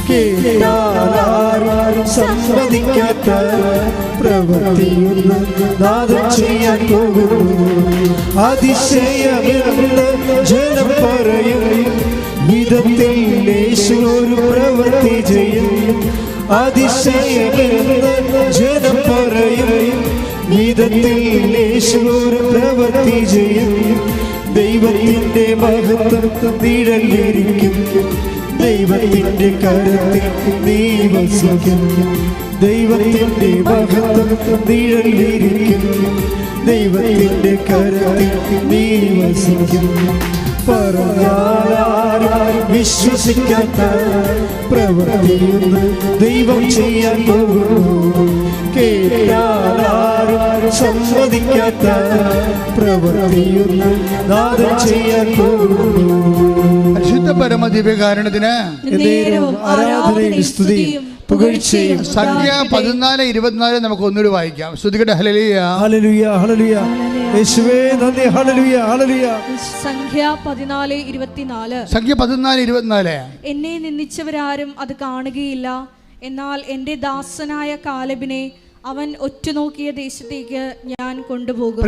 കേട്ടാലും സമ്മതിക്കാത്ത പ്രവൃത്തിയൊന്നും നാഥൻ ചെയ്യാൻ പോകുന്നു. അതിശയമെന്ന് ജനം പറയും വിധത്തിൽ യേശു ഒരു പ്രവൃത്തി ചെയ്യും. അതിശയമെന്ന് ജനം പറയും വിധത്തിൽ യേശു ഒരു പ്രവൃത്തി ചെയ്യും. ദൈവത്തിന്റെ മഹത്വം നിഴലിരിക്കും, ദൈവത്തിന്റെ കരത്തിൽ നീ വസിക്കും. ദൈവത്തിന്റെ മഹത്വം നിഴലിരിക്കും, ദൈവത്തിന്റെ കരത്തിൽ നീ വസിക്കും. പറഞ്ഞാലും വിശ്വസിക്കാത്ത പ്രവൃത്തിയൊന്ന് ദൈവം ചെയ്യാൻ പോകുന്നു. കേട്ടാലും സമ്മതിക്കാത്ത പ്രവൃത്തിയൊന്ന് നാഥൻ ചെയ്യാൻ പോകുന്നു. പരിശുദ്ധ പരമദിവ്യകാരുണ്യത്തിന് ആരാധനയും സ്തുതിയും പുകഴ്ചയും. സംഖ്യ 14:24 നമുക്ക് ഒന്നുകൂടി വായിക്കാം. സ്തുതിക്കട്ടെ. ഹല്ലേലൂയ, ഹല്ലേലൂയ, ഹല്ലേലൂയ. യേശുവേ നന്ദി. ഹല്ലേലൂയ, ഹല്ലേലൂയ. സംഖ്യ 14:24. സംഖ്യ 14:24. എന്നെ നിന്ദിച്ചവരാരും അത് കാണുകയില്ല, എന്നാൽ എൻ്റെ ദാസനായ കാലേബിനെ അവൻ ഒറ്റുനോക്കിയ ദേശത്തേക്ക് ഞാൻ കൊണ്ടുപോകും.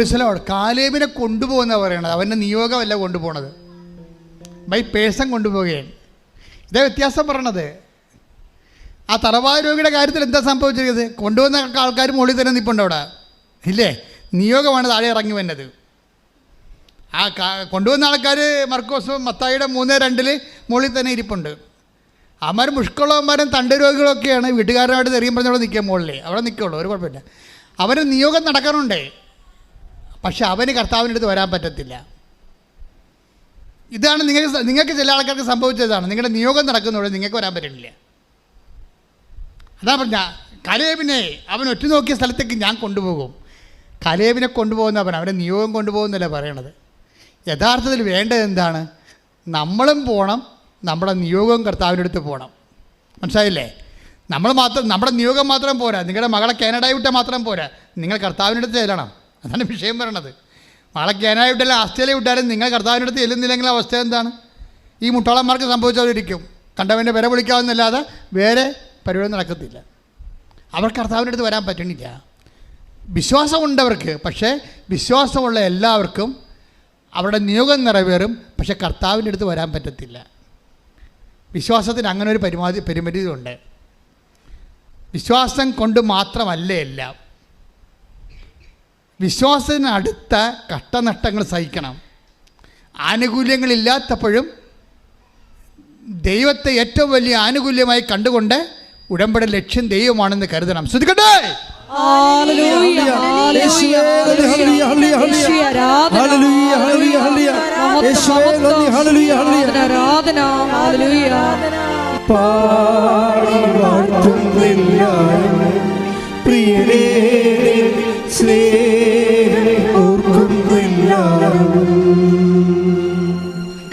കാലേബിനെ കൊണ്ടുപോകുന്ന പറയണത്, അവൻ്റെ നിയോഗമല്ല കൊണ്ടുപോകണത്, ബൈ പേഴ്സൺ കൊണ്ടുപോവുകയാണ്. ഇതേ വ്യത്യാസം പറയണത്. ആ തറവാട് രോഗിയുടെ കാര്യത്തിൽ എന്താ സംഭവിച്ചിരിക്കുന്നത്? കൊണ്ടുവന്ന ആൾക്കാർ മുകളിൽ തന്നെ നിൽപ്പുണ്ട് അവിടെ, ഇല്ലേ? നിയോഗമാണ് താഴെ ഇറങ്ങി വന്നത്. ആ കൊണ്ടുവന്ന ആൾക്കാർ മർക്കോസ് മത്തായിയുടെ 3:2 മുകളിൽ തന്നെ ഇരിപ്പുണ്ട്. അവന്മാർ മുഷ്കുള്ളവന്മാരും തണ്ട് രോഗികളൊക്കെയാണ്. വീട്ടുകാരനായിട്ട് തെറിയും പറഞ്ഞവിടെ നിൽക്കുക, മുകളിൽ അവിടെ നിൽക്കുള്ളൂ, ഒരു കുഴപ്പമില്ല. അവന് നിയോഗം നടക്കാറുണ്ട്, പക്ഷെ അവന് കർത്താവിൻ്റെ അടുത്ത് വരാൻ പറ്റത്തില്ല. ഇതാണ് നിങ്ങൾക്ക് ചില ആൾക്കാർക്ക് സംഭവിച്ചതാണ്. നിങ്ങളുടെ നിയോഗം നടക്കുന്നതോടെ നിങ്ങൾക്ക് വരാൻ പറ്റുന്നില്ല. അതാ പറഞ്ഞ കാലേബിനെ അവൻ ഒറ്റുനോക്കിയ സ്ഥലത്തേക്ക് ഞാൻ കൊണ്ടുപോകും. കാലേബിനെ കൊണ്ടുപോകുന്നവൻ അവൻ്റെ നിയോഗം കൊണ്ടുപോകുന്നല്ല പറയണത്. യഥാർത്ഥത്തിൽ വേണ്ടത് എന്താണ്? നമ്മളും പോകണം, നമ്മുടെ നിയോഗം കർത്താവിൻ്റെ അടുത്ത് പോകണം. മനസ്സിലായില്ലേ? നമ്മുടെ നിയോഗം മാത്രം പോരാ. നിങ്ങളുടെ മകളെ കാനഡയിൽ വിട്ടാൽ മാത്രം പോരാ, നിങ്ങൾ കർത്താവിൻ്റെ അടുത്ത് ചെല്ലണം. അതാണ് വിഷയം പറയണത്. മകളെ കാനഡയിൽ വിട്ടാലും ആസ്ട്രേലിയ വിട്ടാലും നിങ്ങൾ കർത്താവിൻ്റെ അടുത്ത് ചെല്ലുന്നില്ലെങ്കിൽ അവസ്ഥ എന്താണ്? ഈ മുട്ടാളന്മാർക്ക് സംഭവിച്ചവരിക്കും. കണ്ടവൻ്റെ വില വിളിക്കാവുന്നല്ലാതെ വേറെ പരിപാടി നടക്കത്തില്ല. അവർക്ക് കർത്താവിൻ്റെ അടുത്ത് വരാൻ പറ്റണില്ല. വിശ്വാസമുണ്ടവർക്ക്, പക്ഷേ വിശ്വാസമുള്ള എല്ലാവർക്കും അവരുടെ നിയോഗം നിറവേറും, പക്ഷെ കർത്താവിൻ്റെ അടുത്ത് വരാൻ പറ്റത്തില്ല. വിശ്വാസത്തിന് അങ്ങനെ ഒരു പരിമിതി ഉണ്ട്. വിശ്വാസം കൊണ്ട് മാത്രമല്ല എല്ലാം. വിശ്വാസത്തിനടുത്ത കഷ്ടനഷ്ടങ്ങൾ സഹിക്കണം. ആനുകൂല്യങ്ങളില്ലാത്തപ്പോഴും ദൈവത്തെ ഏറ്റവും വലിയ ആനുകൂല്യമായി കണ്ടുകൊണ്ട് ഉടമ്പടി ലക്ഷ്യം ദൈവമാണെന്ന് കരുതണം. ശ്രദ്ധിക്കട്ടെ.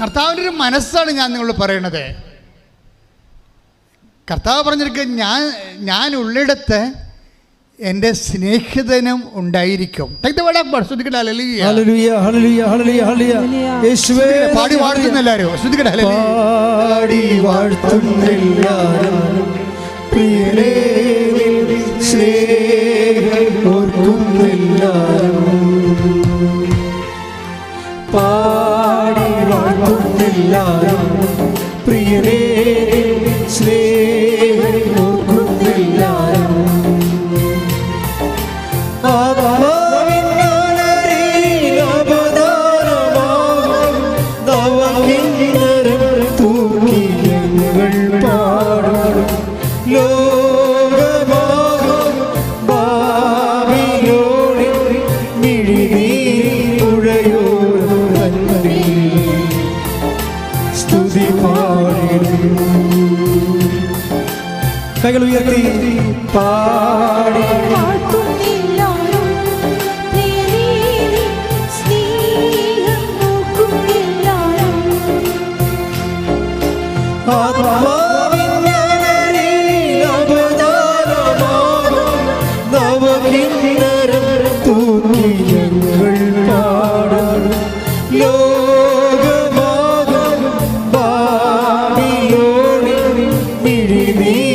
കർത്താവിൻ്റെ ഒരു മനസ്സാണ് ഞാൻ നിങ്ങളോട് പറയണത്. കർത്താവ് പറഞ്ഞിരിക്കുക, ഞാൻ ഉള്ളിടത്ത് എൻ്റെ സ്നേഹിതനും ഉണ്ടായിരിക്കും. പാടി വാഴ്ത്തുന്ന എല്ലാവരും ശ്രദ്ധിക്കട്ടെ. പ്രിയരേ കൈകൾ ഉയർത്തി പാടി മിഴിനീർ